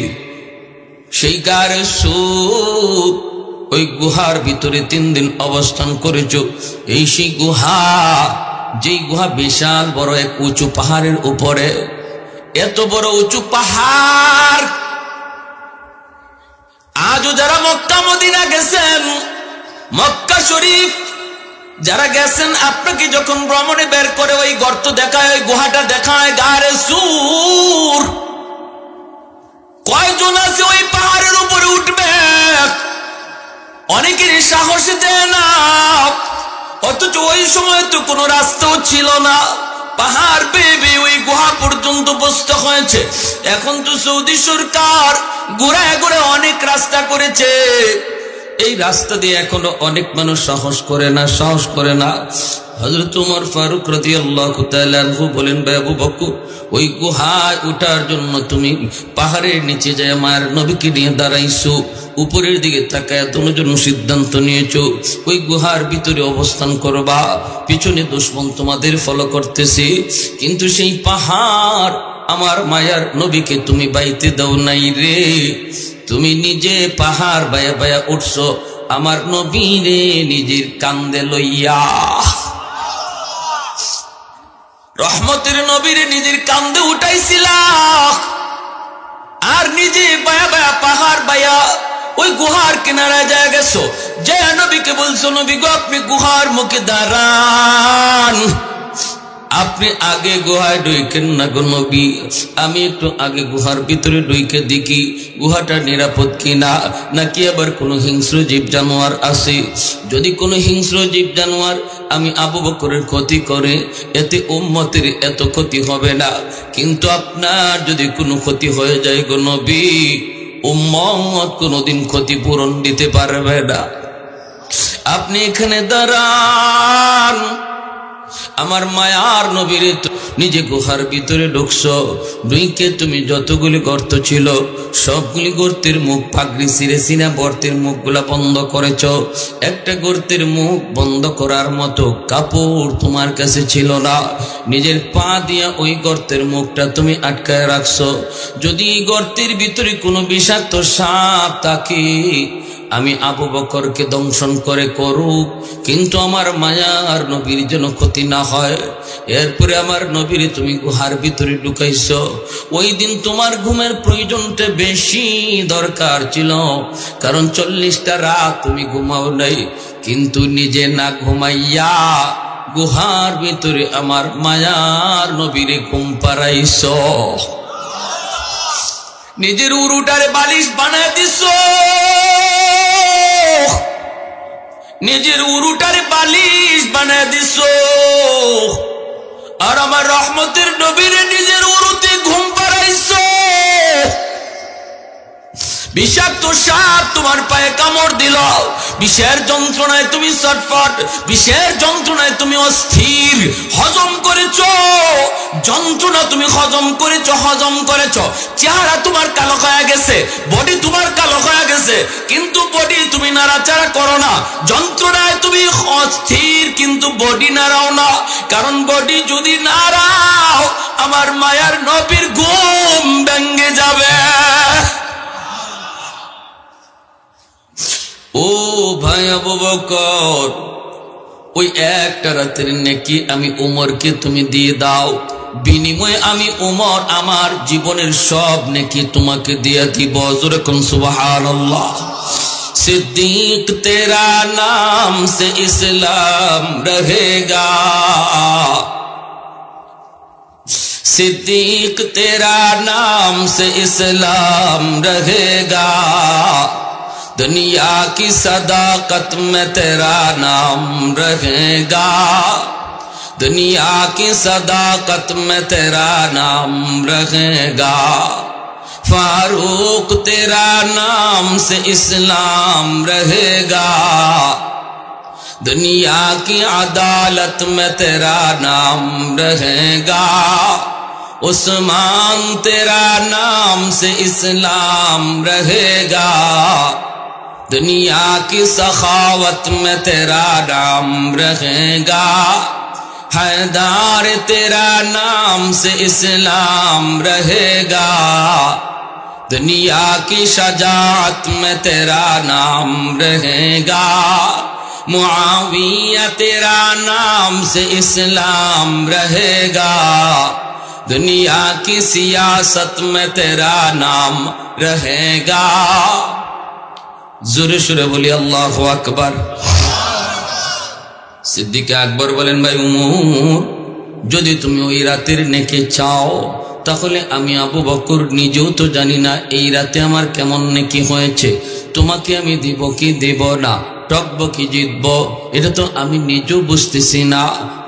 সেই গারে সুর, ওই গুহার ভিতরে 3 দিন অবস্থান করেছো। এই সেই গুহা, যেই গুহা বিশাল বড় এক উঁচু পাহাড়ের উপরে। এত বড় উঁচু পাহাড়, আজও যারা মক্কা মদিনা গেছেন, মক্কা শরীফ যারা গেছেন, আপনাকে যখন ভ্রমণে বের করে ওই গর্ত দেখায়, ওই গুহাটা দেখায়, গারে সুর, কয়জন আছে ওই পাহাড়ের উপরে উঠবে? অনেকের সাহস দেয় না। অথচ ওই সময় তো কোনো রাস্তাও ছিল না, পাহাড় বেয়ে ওই গুহা পর্যন্ত বসতে হয়েছে। এখন তো সৌদি সরকার ঘুরায় ঘুরে অনেক রাস্তা করেছে, এই রাস্তা দিয়ে এখনো অনেক মানুষ সাহস করে না। হযরত ওমর ফারুক রাদিয়াল্লাহু তাআলা আনহু বলেন, ভাই আবু বকর, ওই গুহায় ওঠার জন্য তুমি পাহাড়ের নিচে যায় আমার নবীকে নিয়ে দাঁড়াইছো, উপরের দিকে তাকায় দুজন সিদ্ধান্ত নিয়েছো ওই গুহার ভিতরে অবস্থান করবা, পিছনে দুশমন তোমাদের ফলো করতেছে। কিন্তু সেই পাহাড় আমার মায়ার নবীকে তুমি বাইতে দাও নাই রে, তুমি নিজে পাহাড় বায়া বায়া উঠছো আমার নবীরে নিজের কান্দে লইয়া। রহমতের নবীরে নিজের কান্দে উঠাইছিলা, আর নিজে বায়া বায়া পাহাড় বায়া ওই গুহার কিনারায় যায় গেছো। যে নবীকে বলছো, নবী গো আপনি গুহার মুখে দাঁড়ান, আপনি আগে গুহায় ঢুকেন না গো নবী, আমি একটু আগে গুহার ভিতরে ঢুকে দেখি গুহাটা নিরাপদ কিনা, নাকি আবার কোনো হিংস্র জীব জানোয়ার আছে। যদি কোনো হিংস্র জীব জানোয়ার আমি আবু বকরের ক্ষতি করে, এতে উম্মতের এত ক্ষতি হবে না, কিন্তু আপনার যদি কোনো ক্ষতি হয়ে যায় গো নবী, উম্মত কোনোদিন ক্ষতিপূরণ দিতে পারবে না। আপনি এখানে দাঁড়ান, আমার মায়ার নবীরে নিজে গুহার ভিতরে ঢুকছো, ঢুকে তুমি যতগুলি গর্ত ছিল সবগুলি গর্তের মুখ পাগড়ি ছিঁড়ে সিনা গর্তের মুখগুলা বন্ধ করেছ। একটা গর্তের মুখ বন্ধ করার মতো কাপড় তোমার কাছে ছিল না, নিজের পা দিয়া ওই গর্তের মুখটা তুমি আটকায় রাখছো। যদি এই গর্তের ভিতরে কোনো বিষাক্ত সাপ থাকে, আমি আবু বকরকে দংশন করে করুক, কিন্তু আমার মায়ার নবীর যেন ক্ষতি না হয়। এরপরে আমার নবীর তুমি গুহার ভিতরে ঢুকাইছ। ওই দিন তোমার ঘুমের প্রয়োজনটা বেশি দরকার ছিল, কারণ 40টা রাত তুমি ঘুমাও নাই, কিন্তু নিজে না ঘুমাইয়া গুহার ভিতরে আমার মায়ার নবীরে ঘুম পাড়াইছ। নিজের উরুটারে বালিশ বানায় দিছ, নিজের উরুটারে বালিশ বানায় দিছ, আর আমার রহমতের নবীরে নিজের উরুতে ঘুম পাড়াইছ। বিষাক্ত সাপ তোমার পায়ে কামড় দিল, বিষের যন্ত্রণায় তুমি ছটফট, বিষের যন্ত্রণায় তুমি অস্থির, হজম করেছ যন্ত্রণা, তুমি হজম করেছ। চেহারা তোমার কালো হয়ে গেছে, বডি তোমার কালো হয়ে গেছে, কিন্তু বডি তুমি নাড়াচাড়া করো না। যন্ত্রণায় তুমি অস্থির, কিন্তু বডি নাড়াও না, কারণ বডি যদি নাড়াও আমার মায়ার নবীর ঘুম ভেঙে যাবে। ও ভাই আবু বকর, ওই একটা রাতের নেকি আমি উমরকে তুমি দিয়ে দাও, বিনিময়ে আমি উমর আমার জীবনের সব নেকি তোমাকে দিয়ে দিব। জোরে কোন সুবহানাল্লাহ। सिद्दीक तेरा नाम से इस्लाम रहेगा, सिद्दीक तेरा नाम से इस्लाम रहेगा, दुनिया की सदाकत में तेरा नाम रहेगा, दुनिया की सदाकत में तेरा नाम रहेगा, फारूक तेरा नाम से इस्लाम रहेगा, दुनिया की अदालत में तेरा नाम रहेगा, उस्मान तेरा नाम से इस्लाम रहेगा, दुनिया की सखावत में तेरा नाम रहेगा, हैदर तेरा नाम से इस्लाम रहेगा, दुनिया की शजाअत में तेरा नाम रहेगा, मुआविया तेरा नाम से इस्लाम रहेगा, दुनिया की सियासत में तेरा नाम रहेगा। जोरे शोरे बोली अल्लाहु अकबर। सिद्दीक আকবর বলেন, ভাই উমর, যদি তুমি ওই রাতের নেকি চাও তাহলে আমি আবু বকর নিজেও তো জানি না এই রাতে আমার কেমন নেকি হয়েছে, তোমাকে আমি দিব কি দেব না, টকব কি জিতব, এটা তো আমি নিজেও বুঝতেছি না।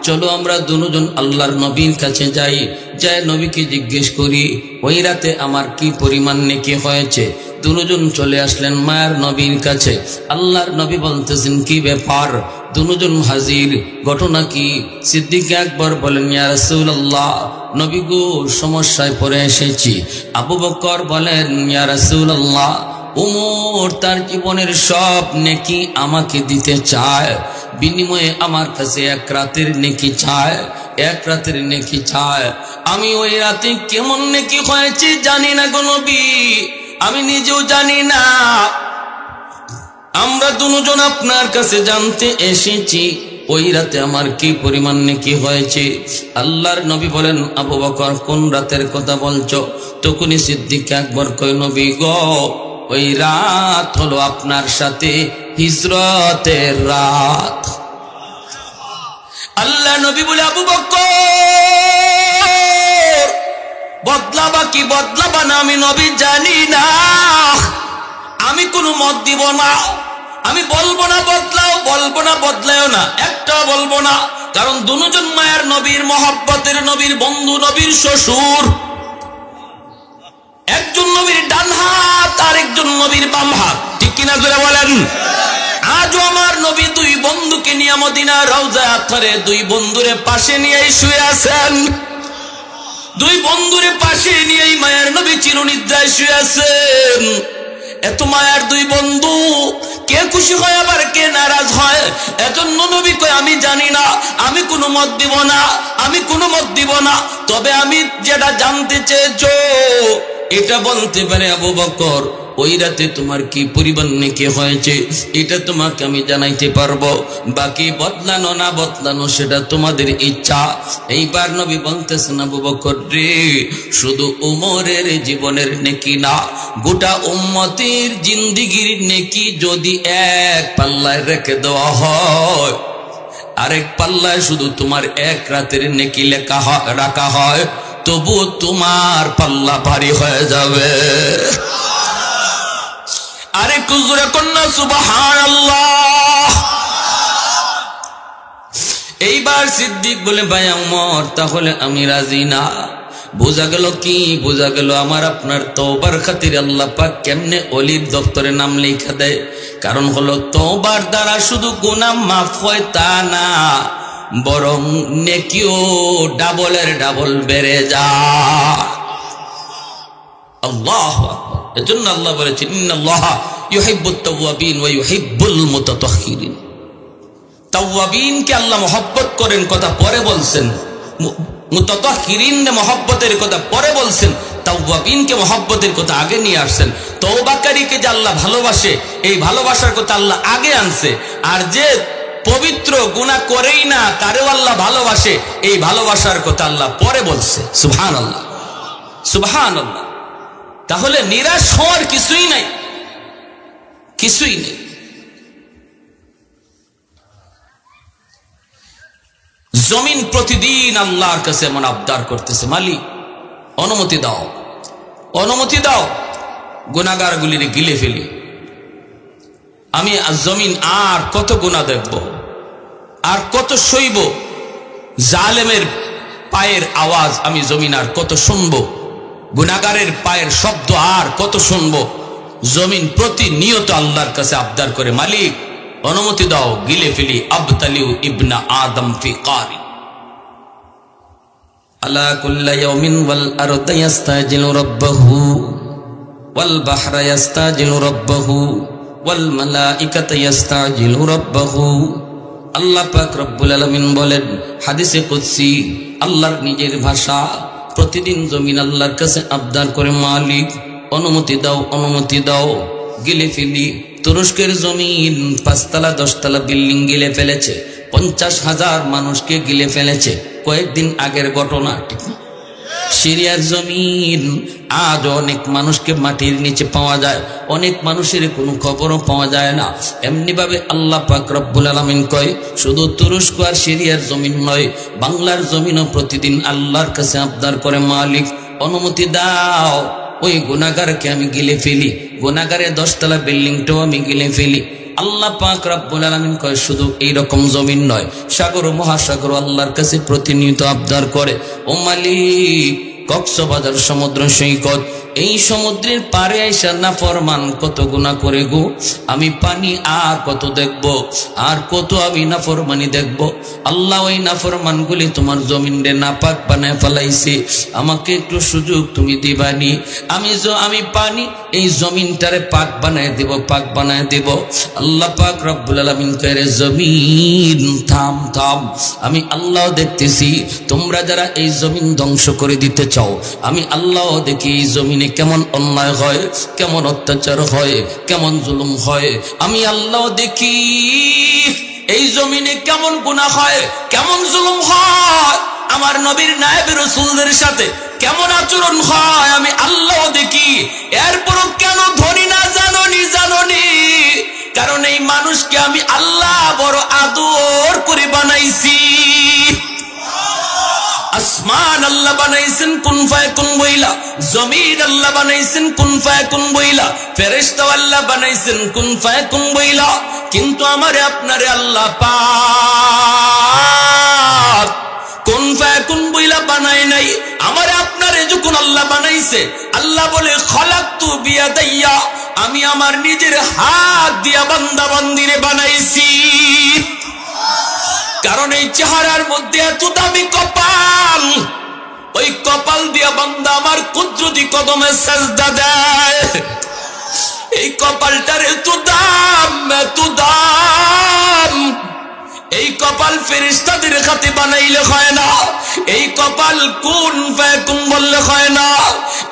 চলো আমরা দুজন আল্লাহর নবীর কাছে যাই, যাই নবীকে জিজ্ঞেস করি ওই রাতে আমার কি পরিমাণ নেকি হয়েছে। দুজন চলে আসলেন মায়ার নবীর কাছে। আল্লাহর নবী বলতেছেন, কি ব্যাপার? দুজন হাজির, ঘটনা কি? সিদ্দিক আকবর বলেন, ইয়া রাসূলুল্লাহ, নবী গো সমস্যায় পড়ে এসেছি। আবু বকর বলেন, ইয়া রাসূলুল্লাহ, উমর তার জীবনের সব নেকি আমাকে দিতে চায়, বিনিময়ে আমার কাছে এক রাতের নেকি চায়, এক রাতের নেকি চায়। আমি ওই রাতে কেমন নেকি হয়েছে জানি না গো নবী, আমি নিজেও জানি না। আমরা দুজন আপনার কাছে জানতে এসেছি ওই রাতে আমার কি পরিমাণ নেকি হয়েছে। আল্লাহর নবী বলেন, আবু বকর কোন রাতের কথা বলছো? তখনই সিদ্দিক আকবর কয়, নবী গো, ওই রাত হলো আপনার সাথে হিজরতের রাত। আল্লাহ নবী বলে, আবু বকর বদলাবা কি বদলাবা না আমি নবী জানি না, আমি কোনো মত দিব না, আমি বলবো না বদলাও, বলবো না বদলাও না, একটা বলবো না। কারণ দুজন মায়ের নবীর মহব্বতের নবীর বন্ধু, নবীর শ্বশুর, একজন নবীর ডান হাত আর একজন নবীর বাম হাত, ঠিক কিনা জোরে বলেন? আজও আমার নবী দুই বন্ধুকে নিয়ে মদিনার রওজা আতহারে দুই বন্ধুরে পাশে নিয়ে শুয়ে আছেন, দুই বন্ধুরে পাশে নিয়ে মায়ের নবী চিরনিদ্রায় শুয়ে আছেন। এত মায়ার দুই বন্ধু, কে খুশি হয় আবার কে নারাজ হয়। এজন্য নবী কয়, আমি জানি না, আমি কোনো মত দিব না, আমি কোনো মত দিব না, তবে আমি যেটা জানতে চেয়েছো এটা বলতে পারে আবু বকর, ওই রাতে তোমার কি পরিমাণ নেকি হয়েছে এটা তোমাকে আমি জানাইতে পারবো, বাকি বদলানো না বদলানো সেটা তোমাদের ইচ্ছা। এইবার নবী বলতেছেন, আবু বকর রে, শুধু উমরের জীবনের নেকি না, গোটা উম্মতের জিন্দিগির নেকি যদি এক পাল্লায় রেখে দেওয়া হয়, আরেক পাল্লায় শুধু তোমার এক রাতের নেকি রাখা হয়, তবু তোমার পাল্লা ভারী হয়ে যাবে। আরে কুজুরে কন্যা সুবহানাল্লাহ। এইবার সিদ্দিক বলে, ভাই উমর, তাহলে আমি রাজি না। বোঝা গেল কি? বোঝা গেল আমার আপনার তওবার খাতিরে আল্লাহ পাক কেমনে ওলির দপ্তরে নাম লেখা দেয়। কারণ হলো তওবার দ্বারা শুধু গুনাহ মাফ হয় তা না, বরং নেকিও ডাবলের ডাবল বেড়ে যায়। আল্লাহু আকবার। এজন্য আল্লাহ বলেছেন, ইন্নাল্লাহা ইউহিব্বুত তাওয়াবিন ওয়া ইউহিব্বুল মুতাতাহহিরিন। তাওয়াবিনকে আল্লাহ মহব্বত করেন, কথা পরে বলছেন। মুতাতাহহিরিনকে মহব্বতের কথা পরে বলছেন, তাওয়াবিনকে মহব্বতের কথা আগে নিয়ে আসছেন। তওবাকারীকে যে আল্লাহ ভালোবাসে, এই ভালোবাসার কথা আল্লাহ আগে আনছে। আর যে পবিত্র, গুনাহ করেই না, তারেও আল্লাহ ভালোবাসে। এই ভালোবাসার কথা আল্লাহ পরে বলছে। সুবহানাল্লাহ, সুবহানাল্লাহ। তাহলে নিরাশ হওয়ার কিছুই নাই, কিছুই নেই। জমিন প্রতিদিন আল্লাহর কাছে এমন আবদার করতেছে, মালিক অনুমতি দাও, অনুমতি দাও, গুনাহগারগুলির গিলে ফেলি। আমি জমিন আর কত গুনাহ দেখব, আর কত সইব? জালেমের পায়ের আওয়াজ আমি জমিন আর কত শুনব? গুনাহগারের পায়ের শব্দ আর কত শুনব? জমিন প্রতিনিয়ত আল্লাহর কাছে আবদার করে, মালিক অনুমতি দাও, গিলে ফেলি। আবতালিউ ইবনা আদম ফি কারি আলা কুল্লা ইয়াউমিন ওয়াল আরদু ইস্তাজিলু রাব্বাহু ওয়াল বাহরা ইস্তাজিলু রাব্বাহু ওয়াল মালাইকাতু ইস্তাজিলু রাব্বাহু। আল্লাহ পাক রব্বুল আলামিন বলেন হাদিসে কুদসি, আল্লাহর নিজের ভাষা, প্রতিদিন জমিন আল্লাহর কাছে আবদার করে, মালিক অনুমতি দাও, অনুমতি দাও, গিলে ফেলি। তুরস্কের জমিন 5 তলা 10 তলা বিল্ডিং গিলে ফেলেছে, 50,000 মানুষকে গিলে ফেলেছে। কয়েকদিন আগের ঘটনা। সিরিয়ার জমিন আজ অনেক মানুষকে মাটির নিচে পাওয়া যায়, অনেক মানুষের কোনো খবরও পাওয়া যায় না। এমনি ভাবে আল্লাহ পাক রব্বুল আলামিন কয়, শুধু তুরস্ক আর সিরিয়ার জমিন নয়, বাংলার জমিনও প্রতিদিন আল্লাহর কাছে আবদার করে, মালিক অনুমতি দাও, ওই গুনাহগারকে আমি গিলে ফেলি, গুনাহগারের 10 তলা বিল্ডিংটাও আমি গিলে ফেলি। আল্লাহ পাক রব্বুল আলামিন কয়, শুধু এইরকম জমিন নয়, সাগর ও মহাসাগর আল্লাহর কাছে প্রতিনিয়ত আবদার করে, ও মালিক কক্সবাজার সমুদ্র সৈকত, এই সমুদ্রের পারে আইসা নাফরমান কত গুনাহ করে গো, আমি পানি আর কত দেখব, আর কত আমি নাফরমানি দেখব। আল্লাহ ওই নাফরমানগুলি তোমার জমিনে নাপাক বানায় ফেলাইছে, আমাকে একটু সুযোগ তুমি দিবানি, আমি পানি এই জমিনটারে পাক বানায় দেব, পাক বানায় দেব। আল্লাহ পাক রব্বুল আলামিন কয়, জমিন থাম থাম, আমি আল্লাহ দেখতেছি, তোমরা যারা এই জমিন ধ্বংস করে দিতে চাও, আমি আল্লাহ দেখি এই জমিনে কেমন অন্যায় হয়, কেমন অত্যাচার হয়, কেমন জুলুম হয়। আমি আল্লাহ দেখি এই জমিনে কেমন গুনাহ হয়, কেমন জুলুম হয়, আমার নবীর নায়েব রাসূলদের সাথে কেমন আচরণ হয়, আমি আল্লাহ দেখি। এরপরও কেন ধরি না জানোনি, জানোনি? কারণ এই মানুষকে আমি আল্লাহ বড় আদর করে বানাইছি। আসমান আল্লাহ বানাইছেন কুন ফায়াকুন বইলা, জমিন আল্লাহ বানাইছেন কুন ফায়াকুন বইলা, ফেরেশতা আল্লাহ বানাইছেন কুন ফায়াকুন বইলা। কিন্তু আমারে আপনারে আল্লাহ পাক কুন ফায়াকুন বইলা বানায় নাই। আমারে আপনারে যখন আল্লাহ বানাইছে, আল্লাহ বলে খলাকতু বিয়াদাইয়া, আমি আমার নিজের হাত দিয়া বান্দা বান্দিরে বানাইছি। কারণ এই চেহারার মধ্যে এত দামি কপাল, ওই কপাল দিয়া বান্দা আমার কুদরতি কদমে সাজদা দেয়। এই কপালটার এত দাম, এত দাম। এই কপাল ফেরেশতাদের হাতে বানাইলে হয় না, এই কপাল কুন ফায়াকুন বললে হয় না,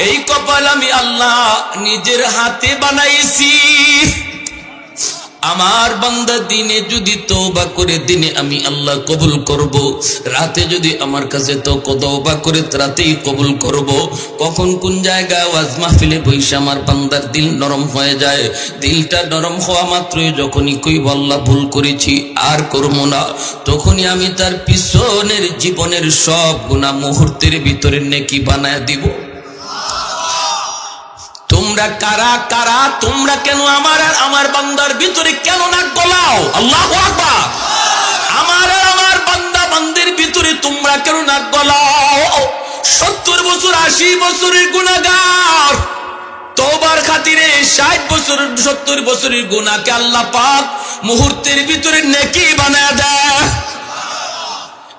এই কপাল আমি আল্লাহ নিজের হাতে বানাইছি। আমার বান্দা দিনে যদি তওবা করে, দিনে আমি আল্লাহ কবুল করব, রাতে যদি আমার কাছে তওবা করে, রাতেই কবুল করব। কখন কোন জায়গায় ওয়াজ মাহফিলে বসে আমার বান্দার দিল নরম হয়ে যায়, দিলটা নরম হওয়া মাত্রই যখনই কই আল্লাহ ভুল করেছি আর করব না, তখনই আমি তার পিছনের জীবনের সব গুনাহ মুহূর্তের ভিতরে নেকি বানায় দিব। তোমরা কারা কারা, তোমরা কেন আমার আর আমার বান্দার ভিতরে কেন নাক গলাও? আল্লাহু আকবার। আমার আর আমার বান্দা বান্দির ভিতরে তোমরা কেন নাক গলাও? 70 বছর 80 বছরের গুনাহগার তওবার খাতিরে 60 বছর 70 বছরের গুনাহকে আল্লাহ পাক মুহূর্তের ভিতরে নেকি বানায় দেয়।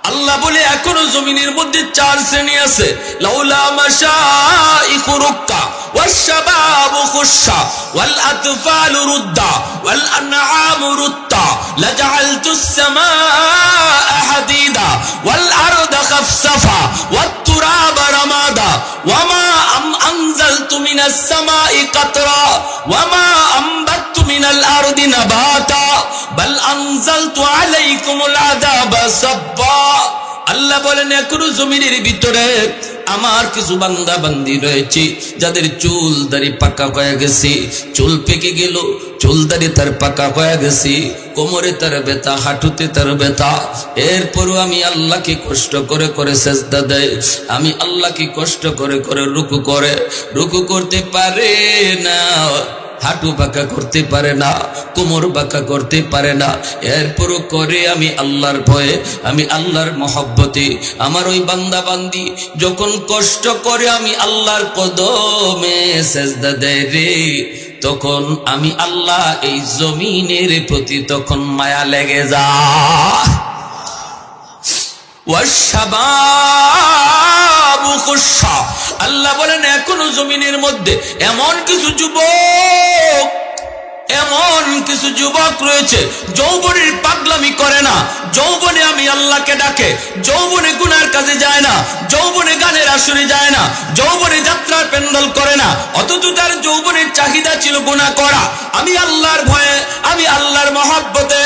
আল্লাহ বলে এখনো জমিনের মধ্যে 4 শ্রেণী আছে। লাউলা মাশাইখু রুক্কা ওয়াশ-শাবাবু খুশশা ওয়াল আতফালু রুদ্দা ওয়াল আনআমু রুত্তা লাজআলতুস সামাআ হাদিদা ওয়াল আরদা খাফসাফা ওয়াত তুরাবা রামাদা ওয়ামা আনজালতু মিনাস সামাই কাতরা ওয়ামা আমবাততু মিনাল আরদি নাবাতা বাল আনজালতু আলাইকুমুল আযাবা সাব্বা। আল্লাহ বলেন এখনো জমিনের ভিতরে আমার কিছু বান্দা বান্দি রয়েছে যাদের চুল দাড়ি পাকা হয়ে গেছে, চুল পেকে গেল, চুল দাড়ি তার পাকা হয়ে গেছে, কোমরে তার ব্যথা, হাঁটুতে তার ব্যথা, এরপরও আমি আল্লাহকে কষ্ট করে করে সেজদা দেয়, আমি আল্লাহকে কষ্ট করে করে রুকু করতে পারে না, হাঁটু বাঁকা করতে পারে না, কোমর বাঁকা করতে পারে না, এরপরও করে আমি আল্লাহর ভয়ে, আমি আল্লাহর মহব্বতে। আমার ওই বান্দা বান্দি যখন কষ্ট করে আমি আল্লাহর কদমে সেজদা দেয় রে, তখন আমি আল্লাহ এই জমিনের প্রতি তখন মায়া লেগে যায়। আল্লাহ বলেন এখনো জমিনের মধ্যে এমন কিছু যুবক রয়েছে যৌবনের পাগলামি করে না, যৌবনে আমি আল্লাহকে ডাকে, যৌবনে গুনার কাজে যায় না, যৌবনে গানের আসরে যায় না, যৌবনে যাত্রার প্যান্ডেল করে না, অথচ তার যৌবনের চাহিদা ছিল গুনাহ করা। আমি আল্লাহর ভয়ে, আমি আল্লাহর মহব্বতে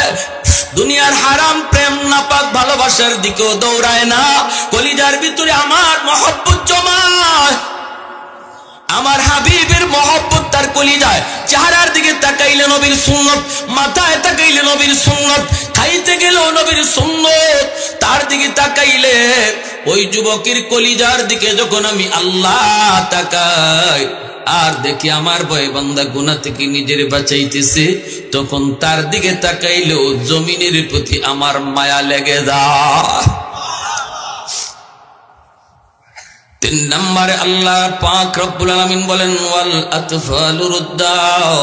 দুনিয়ার হারাম প্রেম নাপাক ভালোবাসার দিকেও দৌড়ায় না, কলিজার ভিতরে আমার মহব্বত জমায়, আমার হাবিবের মহব্বত তার কলিজায়। চেহারার দিকে তাকাইলে নবীর সুন্নত, মাথায় তাকাইলে নবীর সুন্নত, খাইতে গেলেও নবীর সুন্নত, তার দিকে তাকাইলে ওই যুবকের কলিজার দিকে যখন আমি আল্লাহ তাকাই আর দেখি আমার ভয়ে বান্দা গুনাহ থেকে নিজের বাঁচাইতেছে, তখন তার দিকে তাকাইলেও জমিনের প্রতি আমার মায়া লেগে যায়। 3 নম্বরে আল্লাহ পাক রব্বুল আলামিন বলেন ওয়াল আতফালু রুদ্দাও।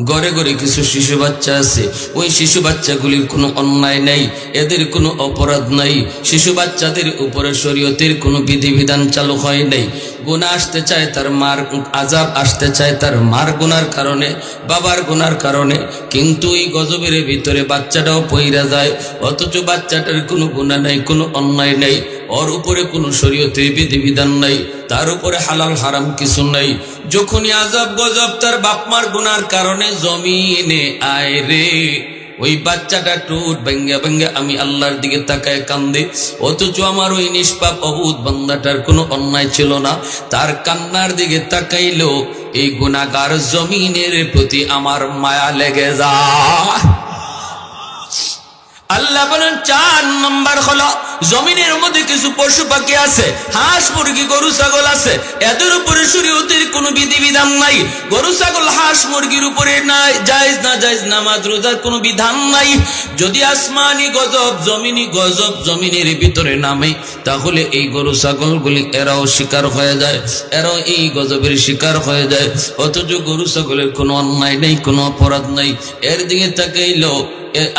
ঘরে ঘরে কিছু শিশু বাচ্চা আছে, ওই শিশু বাচ্চাগুলির কোনো অন্যায় নাই, এদের কোনো অপরাধ নাই, শিশু বাচ্চাদের উপরে শরীয়তের কোনো বিধিবিধান চালু হয় নাই। গুনাহ আসতে চায় তার মার, আযাব আসতে চায় তার মার গুনার কারণে, বাবার গুনার কারণে, কিন্তু এই গজবের ভিতরে বাচ্চাটাও পইরা যায়, অথচ বাচ্চাটার কোনো গুনাহ নাই, কোনো অন্যায় নাই, ওর উপরে কোনো শরীয়তের বিধিবিধান নাই, তার উপরে হালাল হারাম কিছু নাই। যখনই আযাব গজব তার বাপ মার গুনার কারণে জমিনে আয় রে, ওই বাচ্চাটা টুট ভেঙ্গে ভেঙ্গে আমি আল্লাহর দিকে তাকায় কান্দে, অথচ আমার ওই নিষ্পাপ অবুধ বান্দাটার কোনো অন্যায় ছিল না, তার কান্নার দিকে তাকাইলেও এই গুনাহগার জমিনের প্রতি আমার মায়া লেগে যায়। আল্লাহ বলেন 4 নম্বর হলো জমিনের মধ্যে কিছু পশু পাখি আছে, হাঁস মুরগি গরু ছাগল আছে, এদের উপরে শরীয়তের কোনো বিধিবিধান নাই। গরু ছাগল হাঁস মুরগির উপরে নাই জায়েজ না জায়েজ নামাজ রোজার কোনো বিধান নাই। যদি আসমানি গজব জমিনি গজব জমিনের ভিতরে নামে, তাহলে এই গরু ছাগলগুলি এরাও শিকার হয়ে যায়, এরাও এই গজবের শিকার হয়ে যায়, অথচ গরু ছাগলের কোনো অন্যায় নেই, কোনো অপরাধ নাই। এর দিকে তাকাইলেও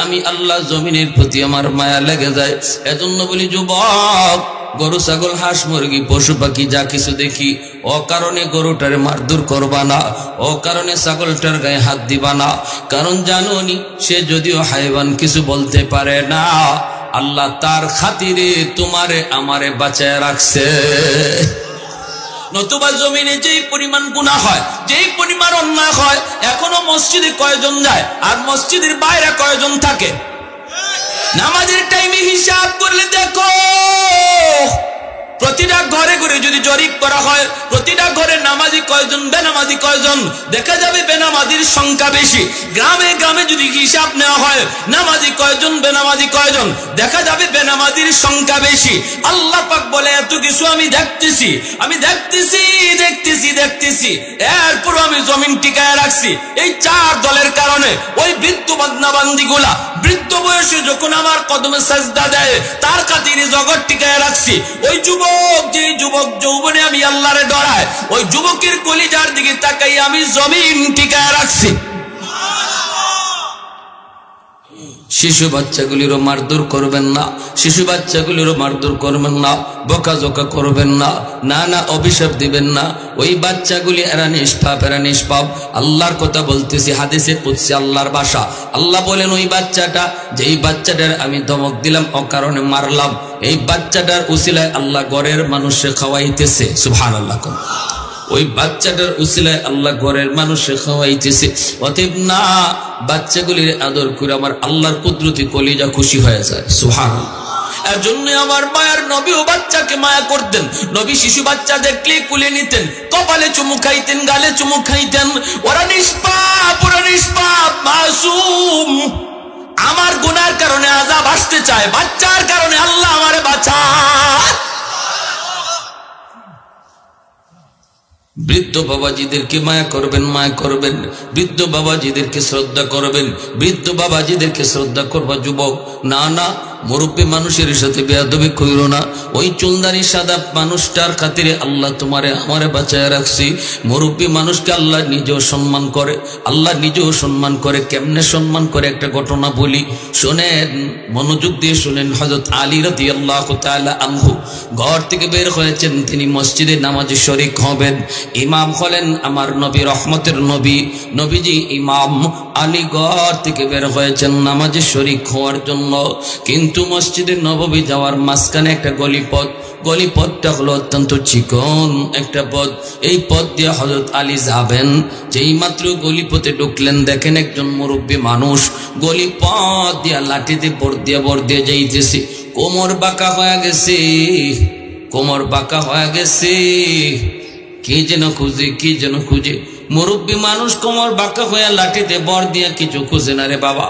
আমি আল্লাহ জমিনের প্রতি আমার মায়া লেগে যায়। এজন্য বলি যুবক, গরু ছাগল হাঁস মুরগি পশু পাখি যা কিছু দেখি, ও কারণে গরুটার মারধর করবা না, ও কারণে ছাগলটার গায়ে হাত দিবা না, কারণ জানোনি সে যদিও হাইওয়ান কিছু বলতে পারে না, আল্লাহ তার খাতিরে তোমারে আমারে বাঁচায় রাখছে। নতুবা জমিনে যেই পরিমাণ গুনাহ হয়, যেই পরিমাণ অন্যায় হয়, এখনো মসজিদে কয়জন যায় আর মসজিদের বাইরে কয়জন থাকে? নামাজের টাইমে হিসাব করলে দেখো, প্রতিটা ঘরে ঘরে যদি জরিপ করা হয়, প্রতিটা ঘরে নামাজি কয়জন, বেনামাজি কয়জন, দেখা যাবে বেনামাজির সংখ্যা বেশি। গ্রামে গ্রামে যদি হিসাব নেওয়া হয় নামাজি কয়জন বেনামাজি কয়জন, দেখা যাবে বেনামাজির সংখ্যা বেশি। আল্লাহ পাক বলে এত কিছু আমি দেখতেছি, আমি দেখতেছি দেখতেছি দেখতেছি, এরপর আমি জমিন টিকায় রাখছি এই 4 দলের কারণে। ওই বৃদ্ধ বান্দা বান্দিগুলা বৃদ্ধ বয়সে যখন আমার কদমে সাজদা দেয়, তার খাতিরে জগৎ টিকায় রাখছি। ওই যুবক, যে যুবক যৌবনে আমি আল্লাহরে ডরায়, ওই যুবকের কলিজার দিকে তাকাই আমি জমিন টিকায় রাখছি। শিশু বাচ্চাগুলিরও মারধর করবেন না, শিশু বাচ্চাগুলিরও মারধর করবেন না, বকাঝকা করবেন না, না না অভিশাপ দিবেন না। ওই বাচ্চাগুলি এরা নিষ্পাপ, এরা নিষ্পাপ। আল্লাহর কথা বলতেছি, হাদিসে কুদসি আল্লাহর ভাষা। আল্লাহ বলেন ওই বাচ্চাটা, যেই বাচ্চাটার আমি ধমক দিলাম অকারণে মারলাম, এই বাচ্চাটার উসিলায় আল্লাহ ঘরের মানুষে খাওয়াইতেছে। সুবহানাল্লাহ। ওই বাচ্চাটার উসিলায় আল্লাহ ঘরের মানুষে খাওয়াইতেছে। অতএব না, বাচ্চাগুলির আদর করে আমার আল্লাহর কুদরতি কলিজা খুশি হয়ে যায়। সুবহানাল্লাহ। এজন্য আমার মায়ের নবীও বাচ্চাকে মায়া করতেন। নবী শিশু বাচ্চা দেখলে কুলে নিতেন, কপালে চুমু খাইতেন, গালে চুমু খাইতেন। ওরা নিষ্পাপ, মাসুম। আমার গুনার কারণে আযাব আসতে চায়, বাচ্চার কারণে আল্লাহ আমারে বাঁচায়। বৃদ্ধ বাবাজিদেরকে মায়া করবেন, মায়া করবেন। বৃদ্ধ বাবাজিদেরকে শ্রদ্ধা করবেন, বৃদ্ধ বাবাজিদেরকে শ্রদ্ধা করবা যুবক। না না, মুরব্বী মানুষের সাথে বেয়াদবি কইরো না। ওই চুলদারি সাদা মানুষটার খাতিরে আল্লাহ তোমারে আমারে বাঁচায় রাখছি। মুরব্বী মানুষকে আল্লাহ নিজেও সম্মান করে, আল্লাহ নিজেও সম্মান করে। কেমনে সম্মান করে একটা ঘটনা বলি, শোনেন, মনোযোগ দিয়ে শোনেন। হযরত আলী রাদিয়াল্লাহু তাআলা আনহু ঘর থেকে বের হয়েছেন, তিনি মসজিদে নামাজে শরীক হবেন। ইমাম হলেন আমার নবী, রহমতের নবী, নবীজি ইমাম। আলী ঘর থেকে বের হয়েছেন নামাজে শরীক হওয়ার জন্য। কিন্তু মসজিদে নববী যাওয়ার মাঝখানে একটা গলিপথ, গলিপথটা হলো অত্যন্ত চিকন একটা পথ। এই পথ দিয়ে হযরত আলী যাবেন। যেই মাত্র গলিপথে ঢুকলেন, দেখেন একজন মুরব্বী মানুষ গলিপথ দিয়া লাঠিতে ভর দিয়ে যাইতেছে। কোমর বাঁকা হয়ে গেছে, কোমর বাঁকা হয়ে গেছে। কি যেন খুঁজে মুরব্বী মানুষ কোমর বাঁকা হয়ে লাঠিতে বর দিয়া কিছু খুঁজে না রে বাবা,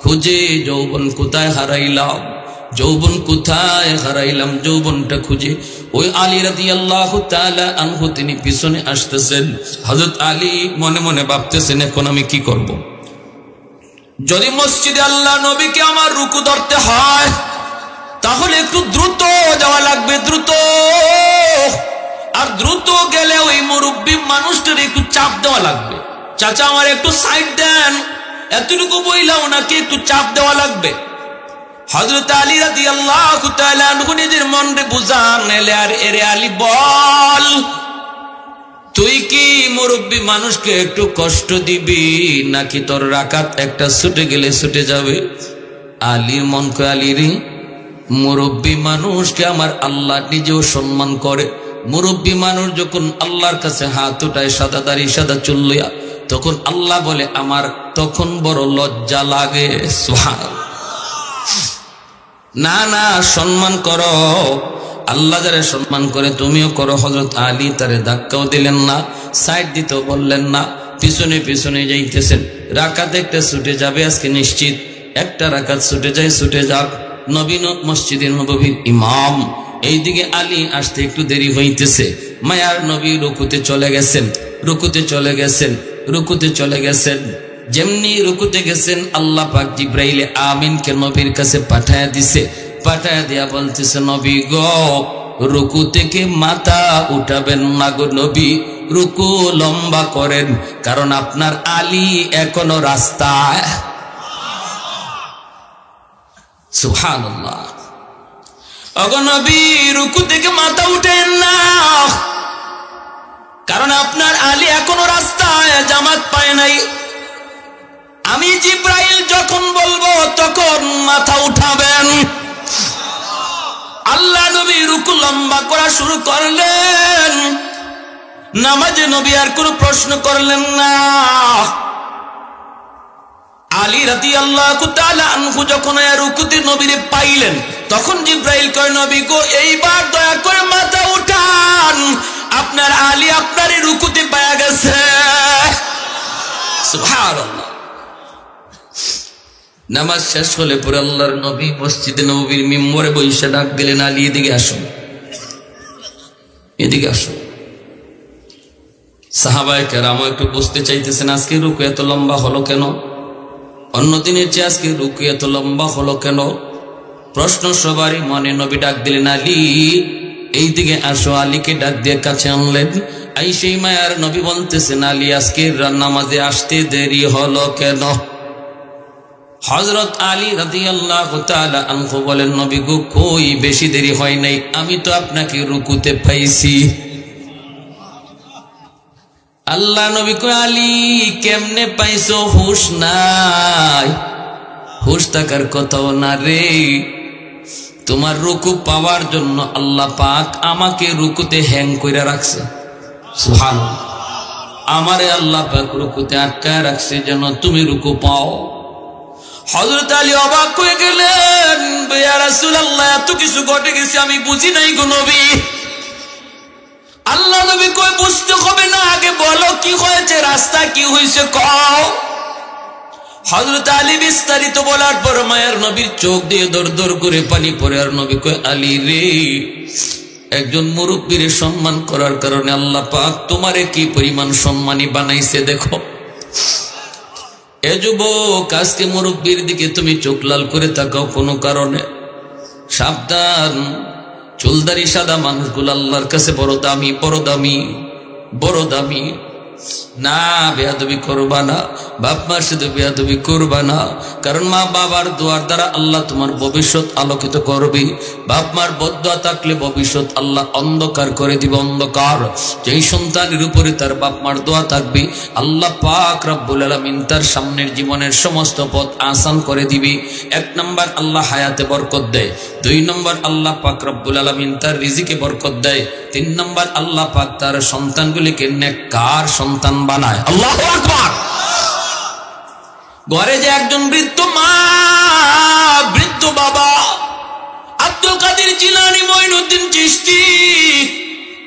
খুঁজে যৌবন কোথায় হারাইলাম, যৌবন কোথায় হারাইলাম, যৌবনটা খুঁজে। ওই আলী রাদিয়াল্লাহু তাআলা আনহু তিনি পিছনে আসতেছেন। হযরত আলী মনে মনে ভাবতেছেন, এখন আমি কি করব? যদি মসজিদে আল্লাহ নবীকে আমার রুকু ধরতে হয়, তাহলে একটু দ্রুত যাওয়া লাগবে, দ্রুত। আর দ্রুত গেলে ওই মুরব্বী মানুষটার একটু চাপ দেওয়া লাগবে। চাচা আমার একটু সাইড দেন, এতটুকু বইলা ওনাকে একটু চাপ দেওয়া লাগবে। হযরত আলী রাদিয়াল্লাহু তাআলা আনহু নিজের মনরে বুঝান, এরে আলী বল, তুই কি মুরব্বী মানুষকে একটু কষ্ট দিবি, নাকি তোর রাকাত একটা ছুটে গেলে ছুটে যাবে? আলীর মন কয়, আলী রে, মুরব্বী মানুষকে আমার আল্লাহ নিজেও সম্মান করে। মুরব্বী মানুষ যখন আল্লাহর কাছে হাত উঠায় সাদা দাড়ি সাদা চুল লইয়া, তখন আল্লাহ বলে আমার তখন বড় লজ্জা লাগে। সুবহানাল্লাহ। না না, সম্মান করো, আল্লাহ যারা সম্মান করে তুমিও করো। হযরত আলী তারে ধাক্কাও দিলেন না, সাইড দিতেও বললেন না, পিছনে পিছনে যাইতেছেন। রাকাত একটা ছুটে যাবে আজকে নিশ্চিত, একটা রাকাত ছুটে যায়, ছুটে যাক। নবীন মসজিদের নববীর ইমাম, এইদিকে আলী আসতে একটু দেরি হইতেছে। মায়ার নবী রুকুতে চলে গেছেন, রুকুতে চলে গেছেন, রুকুতে চলে গেছেন। যেমনি রুকুতে গেছেন, আল্লাহ পাক জিব্রাইলে আমিনকে নবীর কাছে পাঠায়া দিছে। পাঠায়া দিয়া বলতেছে, নবী গো, রুকু থেকে মাথা উঠাবেন না গো নবী, রুকু লম্বা করেন, কারণ আপনার আলী এখনো রাস্তায়। সুবহানাল্লাহ। ওগো নবী, রুকু থেকে মাথা উঠেন না, কারণ আপনার আলী এখনো রাস্তায়, জামাত পায় নাই। আমি জিব্রাইল যখন বলবো তখন মাথা উঠাবেন। আল্লাহ নবী রুকু লম্বা করা শুরু করলেন। নামাজে নবী আর কোনো প্রশ্ন করলেন না। আলী রাদিয়াল্লাহু তাআলা আনহু যখন রুকুতে নবীরে পাইলেন, তখন জিব্রাইল কয়, নবী গো, এইবার দয়া করে মাথা উঠান, আপনার আলী আপনারই রুকুতে পায়া গেছে। সুবহানাল্লাহ। নামাজ শেষ হলে পরে আল্লাহর নবী মসজিদে নববীর মিম্বরে বসে ডাক দিলেন, আলী এদিকে আসুন, এদিকে আসুন। সাহাবায়ে কেরাম একটু বুঝতে চাইতেছেন, আজকে রুকু এত লম্বা হলো কেন, অন্যদিনের চেয়ে আজকে রুকু এত লম্বা হলো কেন? প্রশ্ন সবারই মনে। নবী ডাক দিলেন, আলী এইদিকে আসো। আলীকে ডাক দিয়ে কাছে আনলেন। আইসেই মায়ার নবী বলতেছেন, আলী আজকে নামাজে আসতে দেরি হলো কেন? হযরত আলী রাদিয়াল্লাহু তাআলা আনহু বলেন, নবী গো, কই বেশি দেরি হয় নাই, আমি তো আপনাকে রুকুতে পাইছি। আল্লাহ নবী কয়, আলী কেমনে পাইছো? হুশ নাই, হুশ থাকার কথাও না রে। তোমার রুকু পাওয়ার জন্য আল্লাহ পাক আমাকে রুকুতে হ্যাং কইরা রাখছে। সুবহানাল্লাহ। আমারে আল্লাহ পাক রুকুতে আটকায় রাখছে যেন তুমি রুকু পাও। হযরত আলী অবাক হয়ে গেলেন, ইয়া রাসূলুল্লাহ এত কিছু ঘটে গেছে আমি বুঝি নাই গো নবী। আল্লাহ নবী কই বুঝতে হবে না, আগে বলো কি হয়েছে, রাস্তা কি হয়েছে কও। হযরত আলী বিস্তারিত বলার পর মায়ের নবীর চোখ দিয়ে দর দর করে পানি পড়ে। আর নবী কয়, আলী রে, একজন মুরব্বীর সম্মান করার কারণে আল্লাহ পাক তোমারে কি পরিমাণ সম্মানী বানাইছে দেখো। এ যুবক, আজকে মুরব্বীর দিকে তুমি চোখ লাল করে তাকাও কোনো কারণে, সাবধান। চুলদারি সাদা মানুষগুলো আল্লাহর কাছে বড় দামি, বড় দামি, বড় দামি। না, বেয়াদবি করবা না, বাপ মার সাথে বেয়াদবি করবা না, কারণ মা বাবার দোয়ার দ্বারা আল্লাহ তোমার ভবিষ্যৎ আলোকিত করবে। বাপ মার বদদোয়া থাকলে ভবিষ্যৎ আল্লাহ অন্ধকার করে দিবে, অন্ধকার। যেই সন্তানের উপরে তার বাপ মার দোয়া থাকবে আল্লাহ পাক রব্বুল আলামিন তার সামনের জীবনের সমস্ত পথ আসান করে দিবে। 1 নম্বর আল্লাহ হায়াতে বরকত দেয়, 2 নম্বর আল্লাহ পাক রব্বুল আলামিন তার রিজিকে বরকত দেয়, 3 নম্বর আল্লাহ পাক তার সন্তানগুলিকে নেককার সন্তান বানায়। আল্লাহু আকবার। ঘরে যে একজন বৃদ্ধ মা, বৃদ্ধ বাবা, আব্দুল কাদের জিলানী, মঈনুদ্দিন চিশতি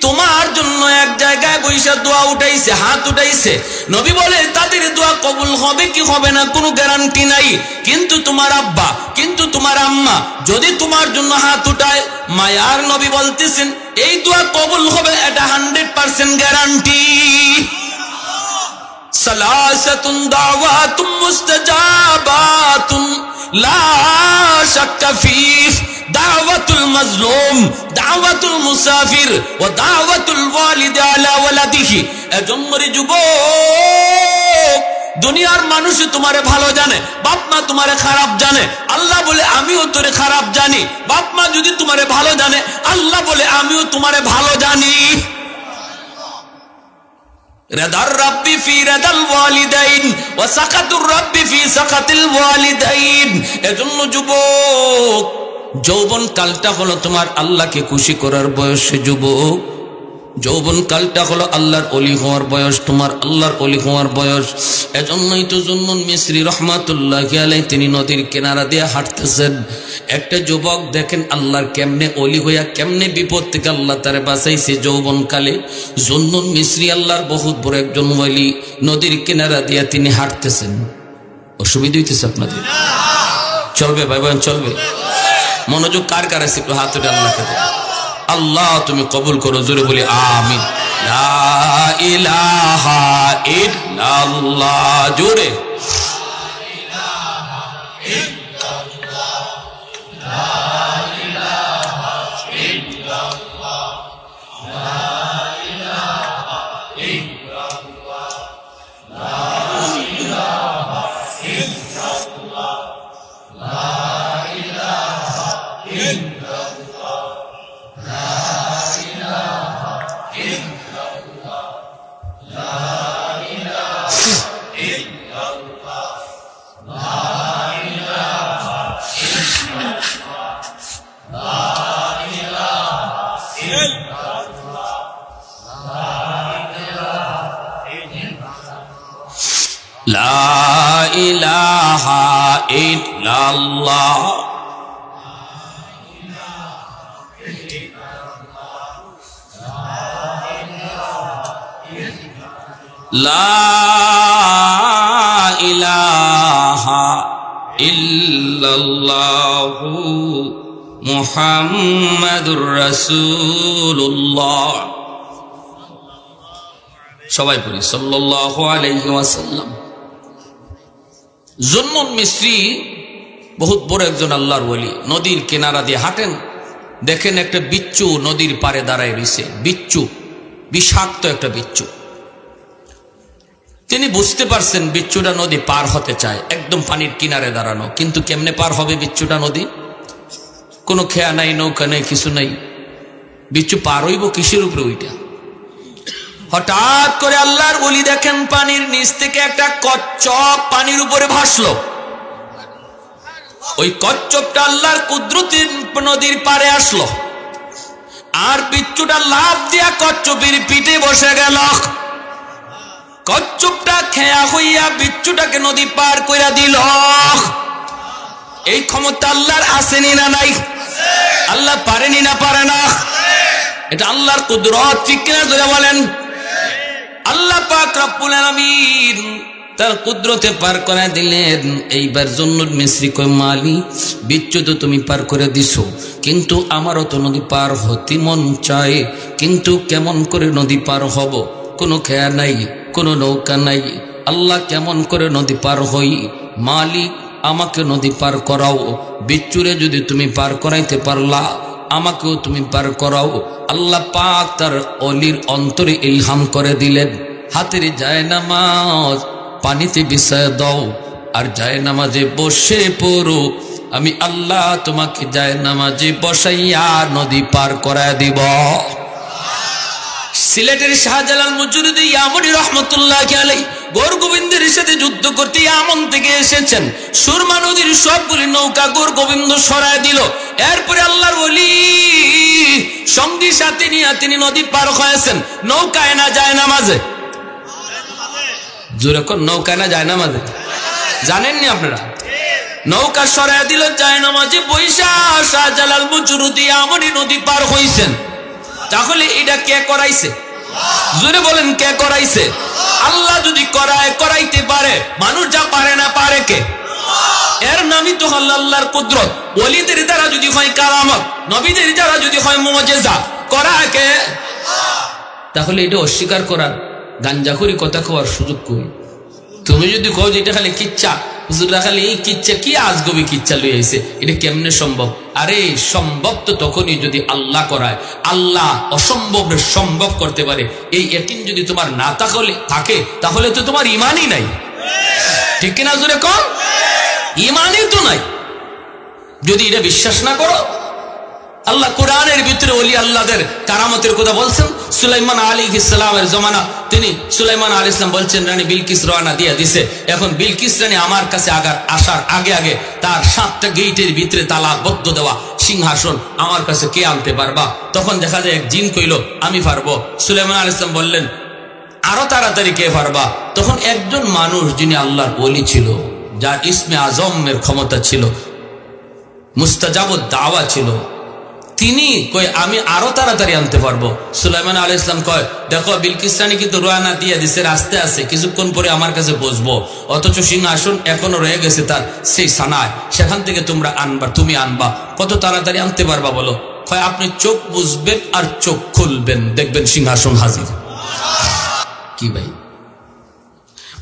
তোমার জন্য এক জায়গায় বৈশা দোয়া উঠাইছে, হাত উঠাইছে। নবী বলে তাদের দোয়া কবুল হবে কি হবে না কোনো গ্যারান্টি নাই, কিন্তু তোমার আব্বা, কিন্তু তোমার আম্মা যদি তোমার জন্য হাত উঠায়, মায়ার নবী বলতেছেন এই দোয়া কবুল হবে, এটা 100% গ্যারান্টি। সালাসাতুন দাওয়াতুম মুস্তাজাবাতুন লা শাক্কা ফীহ, দাওয়াতুল মাজলুম, দাওয়াতুল মুসাফির ওয়া দাওয়াতুল ওয়ালিদ আলা ওয়ালাদিহি। এজন্য রে যুবক, দুনিয়ার মানুষ তোমারে ভালো জানে, বাপ মা তোমারে খারাপ জানে। আল্লাহ বলে আমিও তোরে খারাপ জানি। বাপ মা যদি তোমারে ভালো জানে, আল্লাহ বলে আমিও তোমারে ভালো জানি। রিদার রাব্বি ফি রিদাল ওয়ালিদাইন ওয়া সাকাতুর রাব্বি ফি সাকাতিল ওয়ালিদাইন। এজন্য যুবক, যৌবন কালটা হলো তোমার আল্লাহকে খুশি করার বয়স। যুবক, যৌবন কালটা হলো আল্লাহর ওলি হওয়ার বয়স, তোমার আল্লাহর ওলি হওয়ার বয়স। এজন্যই তো জুন্নুন মিসরি রহমাতুল্লাহি আলাইহি তিনি নদীর কিনারা দিয়ে হাঁটতেছেন। একটা যুবক দেখেন আল্লাহর কেমনে ওলি হইয়া কেমনে বিপদ থেকে আল্লাহ তারে বাঁচাইছে যৌবন কালে। জুন্নুন মিসরি আল্লাহর বহুত বড় একজন ওলি, নদীর কিনারা দিয়ে তিনি হাঁটতেছেন। অসুবিধা হইতেছে আপনাদের? চলবে ভাই বোন, চলবে? মনোযোগ কার কার আছে একটু হাত উঠে আল্লাহকে দেন। আল্লাহ তুমি কবুল করো, জোরে বলি আমিন। লা ইলাহা ইল্লাল্লাহ, জোরে। লা ইলাহা ইল্লাল্লাহ, লা ইলাহা ইল্লাল্লাহু মুহাম্মাদুর রাসূলুল্লাহ। সবাই পড়ি সাল্লাল্লাহু আলাইহি ওয়াসাল্লাম। জুন্নুন মিসরি বহুত বড় একজন আল্লাহর ওলি, নদীর কিনারা দিয়ে হাঁটেন। দেখেন একটা বিচ্ছু নদীর পারে দাঁড়ায় রয়েছে, বিচ্ছু, বিষাক্ত একটা বিচ্ছু। তিনি বুঝতে পারছেন বিচ্ছুটা নদী পার হতে চায়, একদম পানির কিনারে দাঁড়ানো, কিন্তু কেমনে পার হবে বিচ্ছুটা নদী? কোনো খেয়া নাই, নৌকা নেই, কিছু নাই। বিচ্ছু পার হইব কিসের উপরে? ওইটা হঠাৎ করে আল্লাহর ওলি দেখেন পানির নিচ থেকে একটা কচ্ছপ পানির উপরে ভাসলো। ওই কচ্ছপটা আল্লাহর কুদরতের নদীর পারে আসলো, আর বিচ্ছুটা লাফ দিয়া কচ্ছপের পিঠে বসে গেল। কচ্ছপটা খেয়া হইয়া বিচ্ছুটাকে নদী পার কইরা দিল। এই ক্ষমতা আল্লাহর আসেনি না নাই? আল্লাহ পারেনি না পারে না? এটা আল্লাহর কুদরত, ঠিক কিনা ধরে বলেন? আল্লাহ পাক রব্বুল আলামিন তার কুদরতে পার করে দিলেন। এইবার জন্নুল মিসরি কয়, মালিক বিচ্ছু তো তুমি পার করে দিছো, কিন্তু আমারও তো নদী পার হতে মন চায়, কিন্তু কেমন করে নদী পার হব? কোনো খেয়া নাই, কোনো নৌকা নাই, আল্লাহ কেমন করে নদী পার হই? মালিক আমাকে নদী পার করাও। বিচ্ছুরে যদি তুমি পার করাইতে পারলা, আমাকেও তুমি পার করাও। আল্লাহ পাক তার অলির অন্তরে ইলহাম করে দিলেন, হাতের জায়নামাজ পানিতে বিছায় দাও আর জায়নামাজে বসে পড়ো, আমি আল্লাহ তোমাকে জায়নামাজে বসাইয়া নদী পার করায় দিব। সিলেটের শাহজালাল মুজুরিদ ইয়ামনি রহমতুল্লাহি আলাইহি গৌর গোবিন্দের সাথে যুদ্ধ করতে ইয়ামন থেকে এসেছেন। সুরমা নদীর সবগুলি নৌকা গৌর গোবিন্দ সরায় দিল। এরপরে আল্লাহর ওলি সঙ্গী সাথে নিয়ে তিনি নদী পার হয়েছেন। নৌকায় না জায়নামাজে? জোরে কোন নৌকায় না জায়নামাজে? জানেননি আপনারা? নৌকা সরায় দিল, জায়নামাজে বৈশা শাহজালাল মুজুরিদ ইয়ামনি নদী পার হইছেন। তাহলে এটা কে করাইছে? জোরে বলেন, কে করাইছে? আল্লাহ যদি করাইতে পারে, মানুষ যা পারে না পারে কে? এর নামই তো হল আল্লাহর কুদরত। ওলিদের দ্বারা যদি হয় কারামত, নবীদের দ্বারা যদি হয় মুজিজা, করায় কে? তাহলে এটা অস্বীকার করার, গাঞ্জাখুরি কথা খাওয়ার সুযোগ কই? তুমি যদি কও যে এটা খালি কিচ্ছা, হুজুররা খালি এই কিচ্ছা, কি আজগবি কিচ্ছা লই আইছে, এটা কেমনে সম্ভব? আরে সম্ভব তো তখনই যদি আল্লাহ করায়। আল্লাহ অসম্ভবের সম্ভব করতে পারে, এই ইয়াকিন যদি তোমার না থাকে তাহলে তো তোমার ঈমানই নাই, ঠিক কিনা জোরে কম? ঈমানই তো নাই যদি এটা বিশ্বাস না করো। আল্লাহ কোরআনের ভিতরে ওলি আল্লাহদের কারামতের কথা বলছেন। সুলাইমান আলাইহিস সালামের জমানা, তিনি সুলাইমান আলাইহিস সালাম বলছেন, রানী বিলকিস রওনা দিয়ে দিছে। এখন বিলকিস রানী আমার কাছে আসার আগে আগে তার 7টা গেটের ভিতরে তালাবদ্ধ দেওয়া সিংহাসন আমার কাছে কে আনতে পারবা? তখন দেখা যায় এক জিন কইল, আমি পারবো। সুলাইমান আলাইহিস সালাম বললেন, আরো তাড়াতাড়ি কে পারবা? তখন একজন মানুষ যিনি আল্লাহর ওলি ছিল, যার ইসমে আজমের ক্ষমতা ছিল, মুস্তাজাবুদ দাওয়া ছিল, তিনি কয় আমি আরো তাড়াতাড়ি আনতে পারবো। সুলাইমান আলাইহিস সালাম কয়, দেখো বিলকিস রানী কিন্তু রওনা দিয়ে দিছে, রাস্তে আছে, কিছুক্ষণ পরে আমার কাছে বসবো, অথচ সিংহাসন এখনো রয়ে গেছে তার সেই সানায়, সেখান থেকে তোমরা আনবা, তুমি আনবা, কত তাড়াতাড়ি আনতে পারবা বলো? কয় আপনি চোখ বুঝবেন আর চোখ খুলবেন, দেখবেন সিংহাসন হাজির। কি ভাই,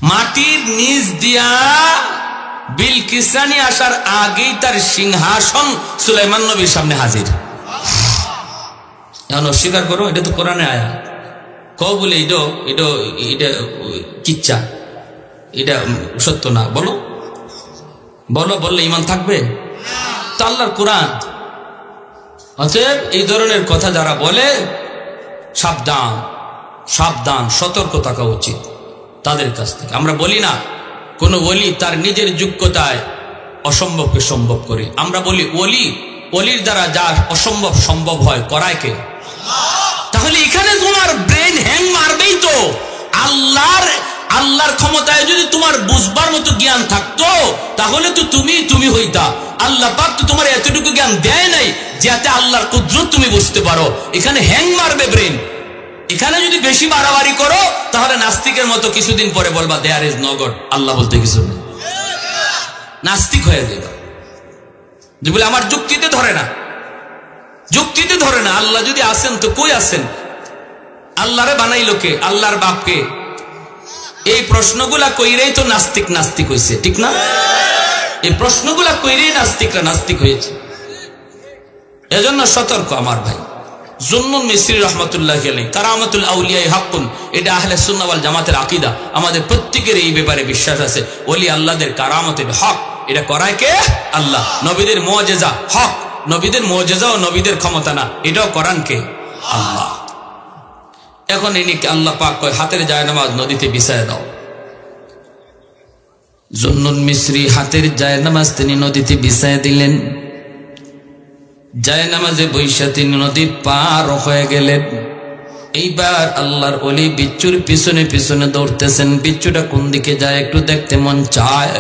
মাটির নিচ দিয়া বিলকিস রানী আসার আগেই তার সিংহাসন সুলাইমান নবীর সামনে হাজির। এখন অস্বীকার করো, এটা তো কোরআনে আয়া। কও বলে এটা কিচ্ছা, এটা সত্য না, বলো বললে ইমান থাকবে তো? আল্লাহর কোরআন। অতএব এই ধরনের কথা যারা বলে, সাবধান সাবধান, সতর্ক থাকা উচিত তাদের কাছ থেকে। আমরা বলি না কোন ওলি তার নিজের যোগ্যতায় অসম্ভবকে সম্ভব করে, আমরা বলি ওলির দ্বারা যা অসম্ভব সম্ভব হয়, করায় কে? তাহলে এখানে তোমার ব্রেন হ্যাং মারবেই তো। আল্লাহর ক্ষমতায় যদি তোমার বুঝবার মতো জ্ঞান থাকতো, তাহলে তো তুমি হইতা। আল্লাহ পাক তো তোমার এতটুকু জ্ঞান দেয় নাই যাতে আল্লাহর কুদরত তুমি বুঝতে পারো। এখানে হ্যাং মারবে ব্রেন। এখানে যদি বেশি বাড়াবাড়ি করো, তাহলে নাস্তিকের মতো কিছুদিন পরে বলবা দেয়ার ইজ নো গড, আল্লাহ বলতে কিছু নেই, নাস্তিক হয়ে যাবে। যে বলে আমার যুক্তিতে ধরে না, যুক্তিতে ধরে না। আল্লাহ যদি আসেন তো কই আসেন? আল্লাহরে বানাইলো কে? আল্লাহর বাপকে? এই প্রশ্নগুলা কইরেই তো নাস্তিক হয়েছে, ঠিক না? এই প্রশ্নগুলা কইরেই নাস্তিকরা নাস্তিক হয়েছে। এজন্য সতর্ক আমার ভাই। জুন্নুন মিসরি রহমতুল্লাহি আলাইহি, কারামাতুল আউলিয়া হাক্কুন, এটা আহলে সুন্নাহ ওয়াল জামাতের আকীদা। আমাদের প্রত্যেকের এই ব্যাপারে বিশ্বাস আছে, ওলি আল্লাহদের কারামতের হক। এটা করায় কে? আল্লাহ। নবীদের মুজিজা হক, নবীদের মুজিজা ও নবীদের ক্ষমতা না, এটাও করান কে? আল্লাহ। এখন ইনিকে আল্লাহ পাক কয়, হাতের জায়নামাজ নদীতে বিছায় দাও। জুন্নুন মিসরি হাতের জায়নামাজ তিনি নদীতে বিছায় দিলেন। যায় নামাজে বৈশা তিনি নদী পার হয়ে গেলেন। এইবার আল্লাহর ওলি বিচ্ছুর পিছনে পিছনে দৌড়তেছেন। বিচ্ছুটা কোন দিকে যায় একটু দেখতে মন চায়,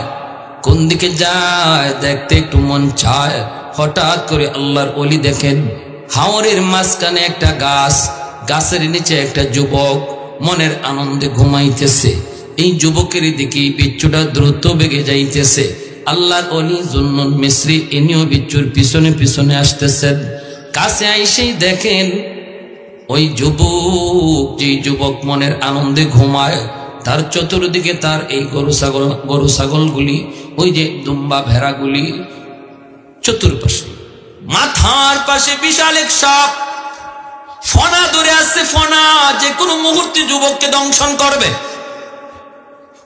কোন দিকে যায় দেখতে একটু মন চায়। হঠাৎ করে আল্লাহর ওলি দেখেন হাওরের মাঝখানে একটা গাছ, গাছের নিচে একটা যুবক মনের আনন্দে ঘুমাইতেছে। এই যুবকের দিকে বিচ্ছুটা দ্রুত বেগে যাইতেছে। আল্লাহর ওলি জুন্নুন মিসরি ইনিও বিচ্ছুর পিছনে পিছনে আসতেছেন। কাছে আইসেই দেখেন ওই যুবক, যে যুবক মনের আনন্দে ঘুমায়, তার চতুর্দিকে তার এই গরু ছাগলগুলি, ওই যে দুম্বা ভেড়াগুলি চতুর্পাশে, মাথার পাশে বিশাল এক সাপ ফনা ধরে আসছে। ফনা যে কোনো মুহূর্তে যুবককে দংশন করবে।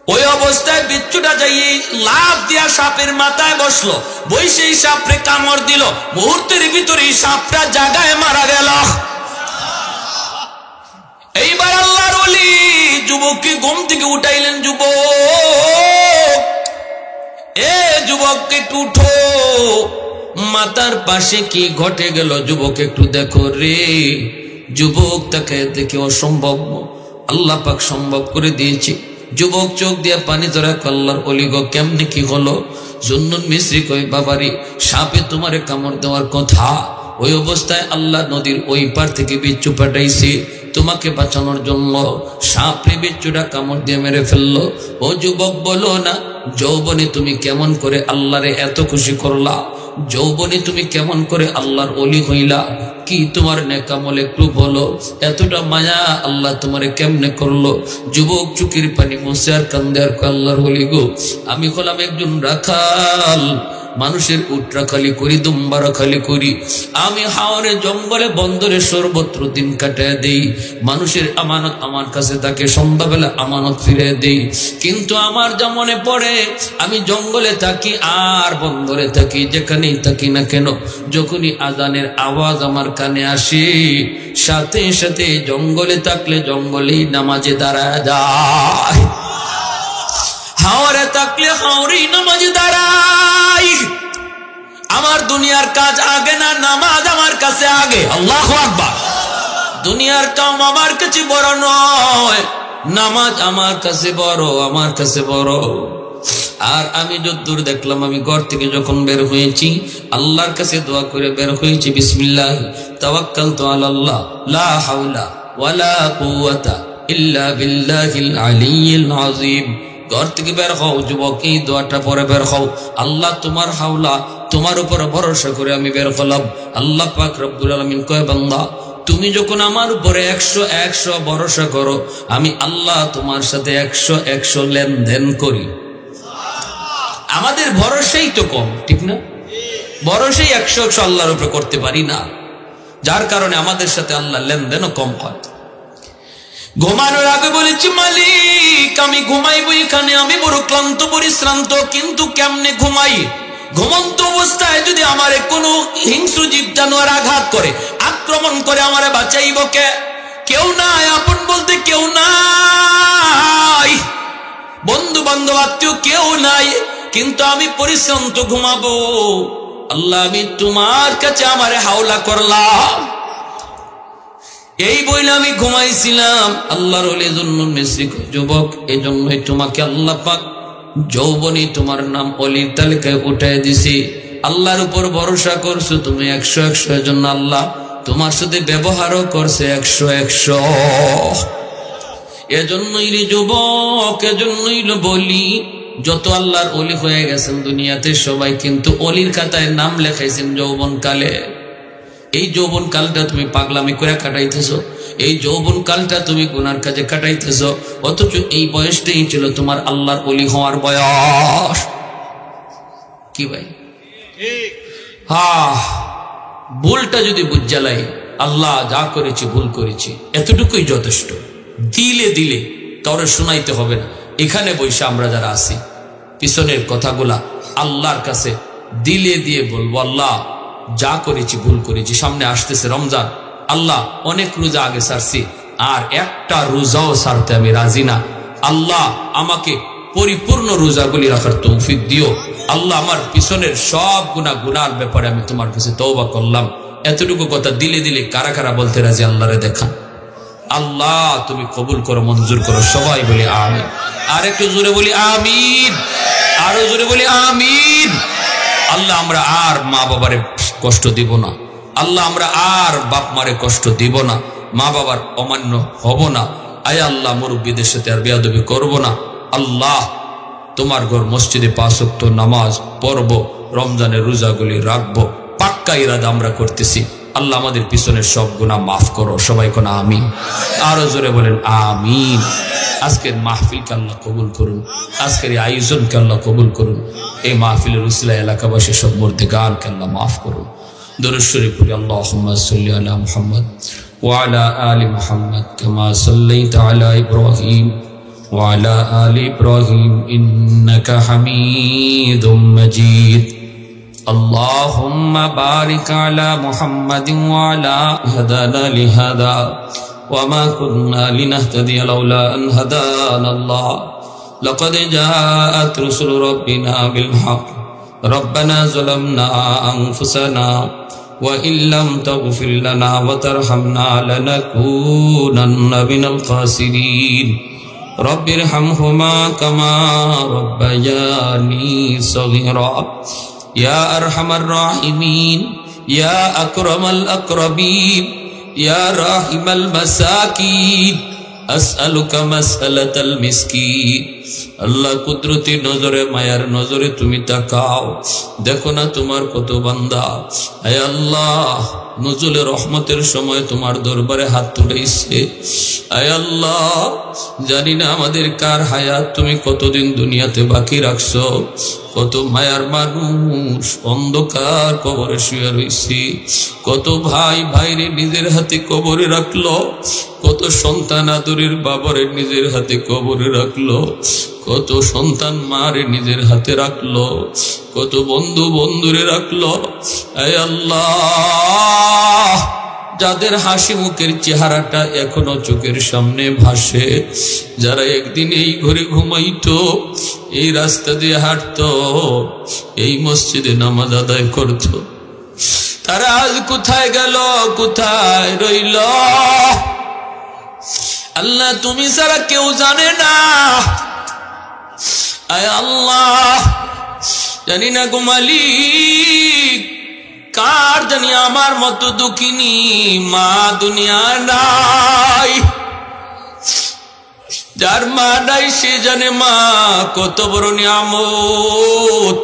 ওই অবস্থায় বিচ্ছুটা যাইয়ে লাফ দিয়া সাপের মাথায় বসলো, বসেই সাপরে কামড় দিল। মুহূর্তের ভিতরে সাপটা জায়গায় মারা গেল। এইবার আল্লাহর ওলি যুবককে ঘুম থেকে উঠাইলেন। যুবক, এ যুবক একটু উঠো, মাথার পাশে কি ঘটে গেল যুবক একটু দেখো রে। যুবক তাকে দেখে অসম্ভব আল্লাহ পাক সম্ভব করে দিয়েছে। যুবক চোখ দিয়ে পানি ধরা, আল্লাহর ওলি গো কেমনে কি হলো? জুন্নুন মিসরি কই বাবারি সাপে তোমারে কামড় দেওয়ার কথা। ওই অবস্থায় আল্লাহ নদীর ওই পার থেকে বিচ্ছু পাঠাইছে তোমাকে বাঁচানোর জন্য। সাপরে বিচ্ছুটা কামড় দিয়ে মেরে ফেললো। ও যুবক বলো না, যৌবনে তুমি কেমন করে আল্লাহরে এত খুশি করলা? যৌবনে তুমি কেমন করে আল্লাহর ওলি হইলা? কি তোমার নেকামল একটু বলো। এতটা মায়া আল্লাহ তোমারে কেমনে করলো? যুবক চুকির পানি মুছে আর কান্দে আর আল্লাহর ওলি গো, আমি হলাম একজন রাখাল, মানুষের উটরা খালি করি, দুম্বারা খালি করি। আমি হাওরে জঙ্গলে বন্দরে সর্বত্র দিন কাটায় দেই। মানুষের আমানত আমার কাছে তাকে সন্ধ্যাবেলা আমানত ফিরে দেই। কিন্তু আমার যা মনে পড়ে, আমি জঙ্গলে থাকি আর বন্দরে থাকি, যেখানেই থাকি না কেন, যখনই আজানের আওয়াজ আমার কানে আসে, সাথে সাথে জঙ্গলে থাকলে জঙ্গলেই নামাজে দাঁড়ায় যায়, হাওরে থাকলে হাওরেই নামাজে দাঁড়ায়। আমার দুনিয়ার কাজ আগে না, নামাজ আমার কাছে আগে। আল্লাহু আকবার। দুনিয়ার কাম আমার কাছে বড় নয়, নামাজ আমার কাছে বড়, আমার কাছে বড়। আর আমি যদ্দূর দেখলাম, আমি ঘর থেকে যখন বের হয়েছি আল্লাহর কাছে দোয়া করে বের হয়েছি, বিসমিল্লাহ তাওয়াক্কালতু আলাল্লাহ লা হাওলা ওয়ালা কুওয়াতা ইল্লা বিল্লাহিল আলিয়্যিল আযীম। ঘর থেকে বের হও যুবক, এই দোয়াটা পরে বের হও। আল্লাহ তোমার হাওলা, তোমার উপর ভরসা করে আমি বের হলাম। আল্লাহ পাক রব্বুল আলামিন কয়, বান্দা তুমি যখন আমার উপরে 100 ভরসা করো, আমি আল্লাহ তোমার সাথে 100 লেনদেন করি। আমাদের ভরসাই তো কম, ঠিক না? ভরসাই 100 আল্লাহর উপরে করতে পারি না, যার কারণে আমাদের সাথে আল্লাহ লেনদেনও কম হয়। ঘুমানোর আগে বলেছি, মালিক আমি ঘুমাইবো এখানে, আমি বড় ক্লান্ত পরিশ্রান্ত, কিন্তু কেমনে ঘুমাই? ঘুমন্ত অবস্থায় যদি আমারে কোনো হিংস্র জীব জানোয়ার আঘাত করে, আক্রমণ করে, আমারে বাঁচাইব কে? কেউ নাই, আপন বলতে কেউ নাই, বন্ধু বান্ধব আত্মীয় কেউ নাই, কিন্তু আমি পরিশ্রান্ত ঘুমাবো। আল্লাহ আমি তোমার কাছে আমারে হাওলা করলাম। এই বইলে আমি ঘুমাইছিলাম। আল্লাহর ওলি জুন্নুন মিসরি যুবক, এই জন্যই তোমাকে আল্লাহ পাক যৌবনী তোমার নাম অলির তালিকায় উঠায় দিছি। আল্লাহর উপর ভরসা করছো তুমি 100 এর জন্য আল্লাহ তোমার সাথে ব্যবহারও করছে 100। এজন্যই রে যুবক, এজন্যই বলি, যত আল্লাহর ওলি হয়ে গেছেন দুনিয়াতে সবাই কিন্তু অলির খাতায় নাম লেখাইছেন যৌবন কালে। এই যৌবন কালটা তুমি পাগলামি করে কাটাইতেছ, এই যৌবন কালটা তুমি গুনার কাজে কাটাইতেছ, অথচ এই বয়সটাই ছিল তোমার আল্লাহর ওলি হওয়ার বয়স। কি ভাই? ভুলটা যদি বুঝালাই, আল্লাহ যা করেছি ভুল করেছি, এতটুকুই যথেষ্ট। দিলে দিলে কাউরে শোনাইতে হবে না। এখানে বসে আমরা যারা আছি, পিছনের কথাগুলা আল্লাহর কাছে দিলে দিয়ে বলবো, আল্লাহ যা করেছি ভুল করেছি। সামনে আসতেছে রমজান, আল্লাহ অনেক রোজা আগে ছাড়ছি, আর একটা রোজাও ছাড়তে আমি রাজি না। আল্লাহ আমাকে পরিপূর্ণ রোজাগুলি রাখার তৌফিক দিও। আল্লাহ আমার পিছনের সব গুনার ব্যাপারে আমি তোমার কাছে তওবা করলাম। এতটুকু কথা দিলে দিলে কারা কারা বলতে রাজি আল্লাহরে দেখান। আল্লাহ তুমি কবুল করো, মঞ্জুর করো। সবাই বলি আমিন। আর একটু জোরে বলি আমিন, আরো জোরে বলি আমিন। আল্লাহ আমরা আর মা বাবারে কষ্ট দিব না। আল্লাহ আমরা আর বাপ মারে কষ্ট দিব না, মা বাবার অমান্য হব না। আয় আল্লাহ মুরব্বীদের সাথে আর বেয়াদবি করব না। আল্লাহ তোমার ঘর মসজিদে 5 ওয়াক্ত নামাজ পড়ব, রমজানের রোজাগুলি রাখবো, পাক্কা ইরাদা আমরা করতেছি। আল্লাহ আমাদের পিছনের সব গুনাহ মাফ করো। সবাই কোন আমিন, আরো জোরে বলেন আমিন। আজকের মাহফিলকে আল্লাহ কবুল করুন, আজকের এই আয়োজনকে আল্লাহ কবুল করুন। এই মাহফিলের উসিলায় এলাকাবাসী সব মুর্দেগানকে আল্লাহ মাফ করুন। দুরূদ শরীফ পড়ি। আল্লাহুম্মা সাল্লি আলা মুহাম্মদ ওয়া আলা আলি মুহাম্মদ কামা সাল্লাইতা আলা ইব্রাহিম ওয়া আলা আলি ইব্রাহিম ইন্নাকা হামিদুম মাজিদ। اللهم بارك على محمد وعلى هدانا لهذا وما كنا لنهتدي لولا أن هدانا الله لقد جاءت رسل ربنا بالحق ربنا ظلمنا أنفسنا وإن لم تغفر لنا وترحمنا لنكونن من الخاسرين رب ارحمهما كما ربياني صغيرا يا أرحم الراحمين يا أكرم الأكرمين يا راحم المساكين أسألك مسألة المسكين আল্লাহ কুদরতি নজরে মায়ার নজরে তুমি তাকাও, দেখো না তোমার কত বান্দা। হে আল্লাহ নজুলে রহমতের সময় তোমার দরবারে হাত তুলেছে। হে আল্লাহ জানি না আমাদের কার হায়াত তুমি কতদিন দুনিয়াতে বাকি রাখছো। কত মায়ার মানুষ অন্ধকার কবরে শুয়ে রয়েছে, কত ভাই ভাইরে নিজের হাতে কবরে রাখলো, কত সন্তান আদরের বাবারে নিজের হাতে কবরে রাখলো, কত সন্তান মারে নিজের হাতে রাখলো, কত বন্ধু বন্ধুরে রাখলো। হে আল্লাহ যাদের হাসি মুখের চেহারাটা এখনো চোখের সামনে ভাসে, যারা একদিন এই ঘরে ঘুমাইতো, এই রাস্তা দিয়ে হাঁটতো, এই মসজিদে নামাজ আদায় করত, তারা আজ কোথায় গেল, কোথায় রইল? আল্লাহ তুমি ছাড়া কেউ জানে না। আয় আল্লাহ জানি না গো মালিক, কার জানি আমার মতো দুঃখিনী মা দুনিয়া নাই। যার মা নাই সে জানে মা কত বড় নিয়ামত।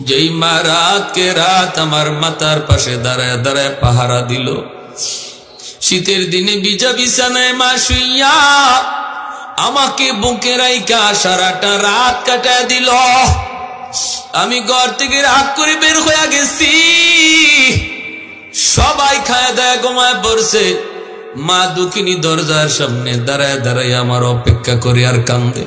যেই মা রাত কে রাত আমার মাথার পাশে দাঁড়ায় দাঁড়ায় পাহারা দিল, শীতের দিনে ভিজা বিছানায় মা শুইয়া আমাকে বুকে রাইখা সারাটা রাত কাটায় দিল। আমি ঘর থেকে রাগ করে বের হয়ে গেছি, সবাই খায় দায় ঘুমায় পড়ছে, মা দুঃখিনী দরজার সামনে দাঁড়ায় দাঁড়ায় আমার অপেক্ষা করে আর কান্দে।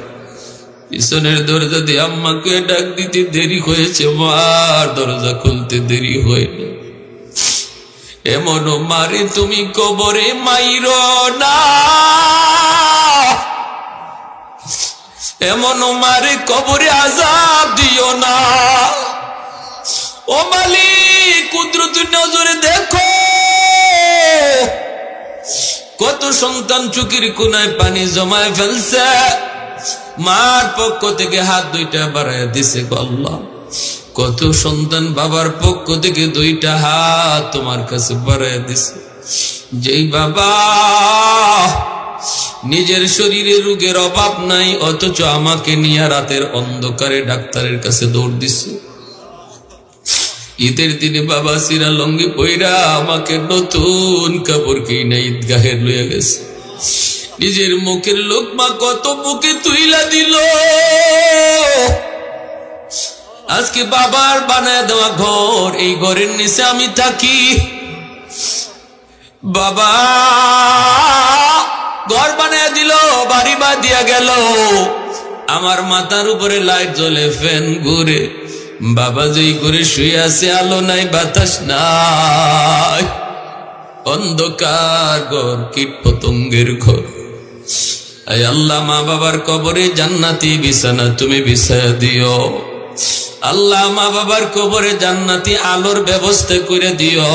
পিছনের দরজা দিয়ে আম্মাকে ডাক দিতে দেরি হয়েছে, মার দরজা খুলতে দেরি হয় না। এমন মারে তুমি কবরে মাইরো না, এমন মারে কবরে আযাব দিও না। ও মালিক কুদরতি নজরে দেখো, কত সন্তান চুকির কোনায় পানি জমায় ফেলছে, মার পক্ষ থেকে হাত দুইটা বাড়ায় দিছে আল্লাহ। কত সন্তান বাবার পক্ষ থেকে দুইটা হাত তোমার কাছে বাড়ায় দিছে। যেই বাবা নিজের শরীরে রোগের অভাব নাই, অথচ আমাকে নিয়ে রাতের অন্ধকারে ডাক্তারের কাছে দৌড় দিছে। ঈদের দিনে বাবা সিরা লঙ্গি পইরা আমাকে নতুন কাপড় কিনে ঈদগাহে লইয়া গেছে। নিজের মুখের লোকমা কত মুখে তুইলা দিল। আজকে বাবার বানায় দেওয়া ঘর, এই ঘরের নিচে আমি থাকি। বাবা ঘর বানায় দিল, বাড়ি বাঁধিয়া গেল, আমার মাথার উপরে লাইট জ্বলে, ফ্যান ঘুরে। বাবা যেই করে শুয়ে আছে, আলো নাই বাতাস নাই, অন্ধকার ঘর, কীট পতঙ্গের ঘর। আয় আল্লাহ মা বাবার কবরে জান্নাতি বিছানা তুমি বিছায়া দিও। আল্লাহ মা বাবার কবরে জান্নাতি আলোর ব্যবস্থা করে দিও।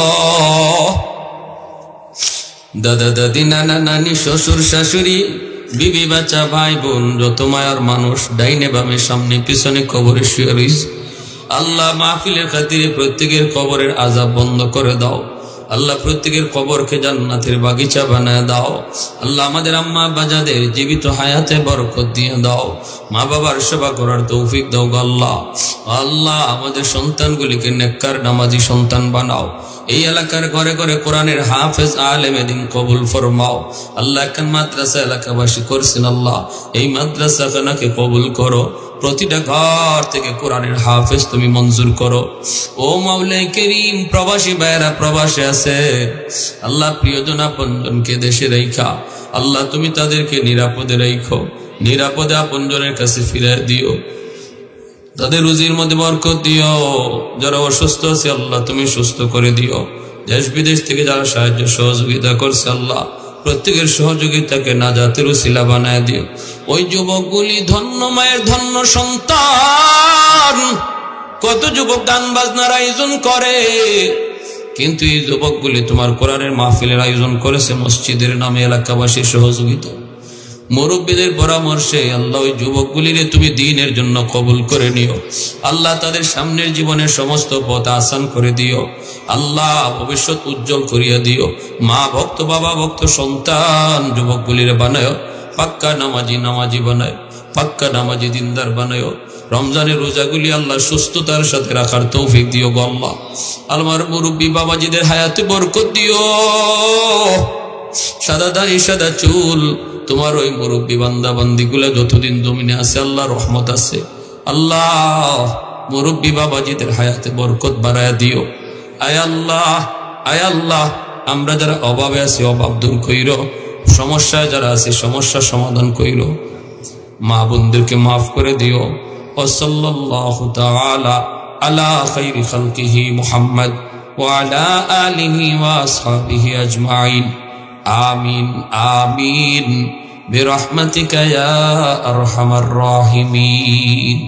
দাদা দাদি নানা নানি শ্বশুর শাশুড়ি বিবি বাচ্চা ভাই বোন যত মায়ার মানুষ ডাইনে বামে সামনে পিছনে কবরে শুয়ে রইছে, আল্লাহ মাহফিলের খাতিরে প্রত্যেকের কবরের আযাব বন্ধ করে দাও। আল্লাহ প্রত্যেকের কবরকে জান্নাতের বাগিচা বানায় দাও। আল্লাহ আমাদের আম্মা বাজাদের জীবিত হায়াতে বরকত দিয়ে দাও। মা বাবার সেবা করার তৌফিক দাও গো আল্লাহ। আল্লাহ আমাদের সন্তানগুলিকে নেককার নামাজি সন্তান বানাও। এই এলাকার ঘরে ঘরে কোরআনের হাফেজ আলেমে দ্বীন কবুল ফরমাও। আল্লাহ একখান মাদ্রাসা এলাকাবাসী করছেন, আল্লাহ এই মাদ্রাসাখানাকে কবুল করো। প্রতিটা ঘর থেকে কোরআনের হাফেজ তুমি মঞ্জুর করো। ও মাওলাই করিম, প্রবাসী ভাইয়েরা প্রবাসে আছে, আল্লাহ প্রিয়জন আপনজনকে দেশে রাইখা আল্লাহ তুমি তাদেরকে নিরাপদে রাইখো, নিরাপদে আপনজনের কাছে ফিরে দিও, তাদের রুজির মধ্যে বরকত দিও। যারা অসুস্থ আছে আল্লাহ তুমি সুস্থ করে দিও। দেশ বিদেশ থেকে যারা সাহায্য সহযোগিতা করছে আল্লাহ প্রত্যেকের সহযোগিতাকে নাজাতের উসিলা বানায় দিও। ওই যুবকগুলি ধন্য মায়ের ধন্য সন্তান। কত যুবক গান বাজনার আয়োজন করে, কিন্তু এই যুবকগুলি তোমার কোরআনের মাহফিলের আয়োজন করেছে মসজিদের নামে এলাকাবাসীর সহযোগিতা, মুরব্বীদের পরামর্শে। আল্লাহ ওই যুবকগুলিরে তুমি দ্বীনের জন্য কবুল করে নিও। আল্লাহ তাদের সামনের জীবনের সমস্ত পথ আসান করে দিও। আল্লাহ ভবিষ্যৎ উজ্জ্বল করিয়া দিও। মা ভক্ত বাবা ভক্ত সন্তান যুবকগুলিরে বানায় পাক্কা নামাজি বানায়, পাক্কা নামাজি দিনদার বানায়। রমজানের রোজাগুলি আল্লাহ সুস্থতার সাথে রাখার তৌফিক দিও গো আল্লাহ। আমার মুরব্বী বাবাজিদের হায়াতে বরকত দিও। সাদা দাড়ি সাদা চুল তোমার ওই মুরব্বী বান্দা বান্দিগুলা যতদিন জমিনে আছে আল্লাহ রহমত আছে। আল্লাহ মুরব্বী বাবাজিদের হায়াতে বরকত বাড়ায়া দিও। আয় আল্লাহ, আয় আল্লাহ, আমরা যারা অভাবে আছি অভাব দূর কইরো, সমস্যায় যারা আছে সমস্যার সমাধান কইরো, মা বোনদেরকে মাফ করে দিও। ওয়াসাল্লাল্লাহু তাআলা আলা খাইরি খালকিহি মুহাম্মদ ওয়া আলা আলিহি ওয়া আসহাবিহি আজমাইন। আমিন আমিন বিরহমাতিকা ইয়া আরহামার রাহিমিন।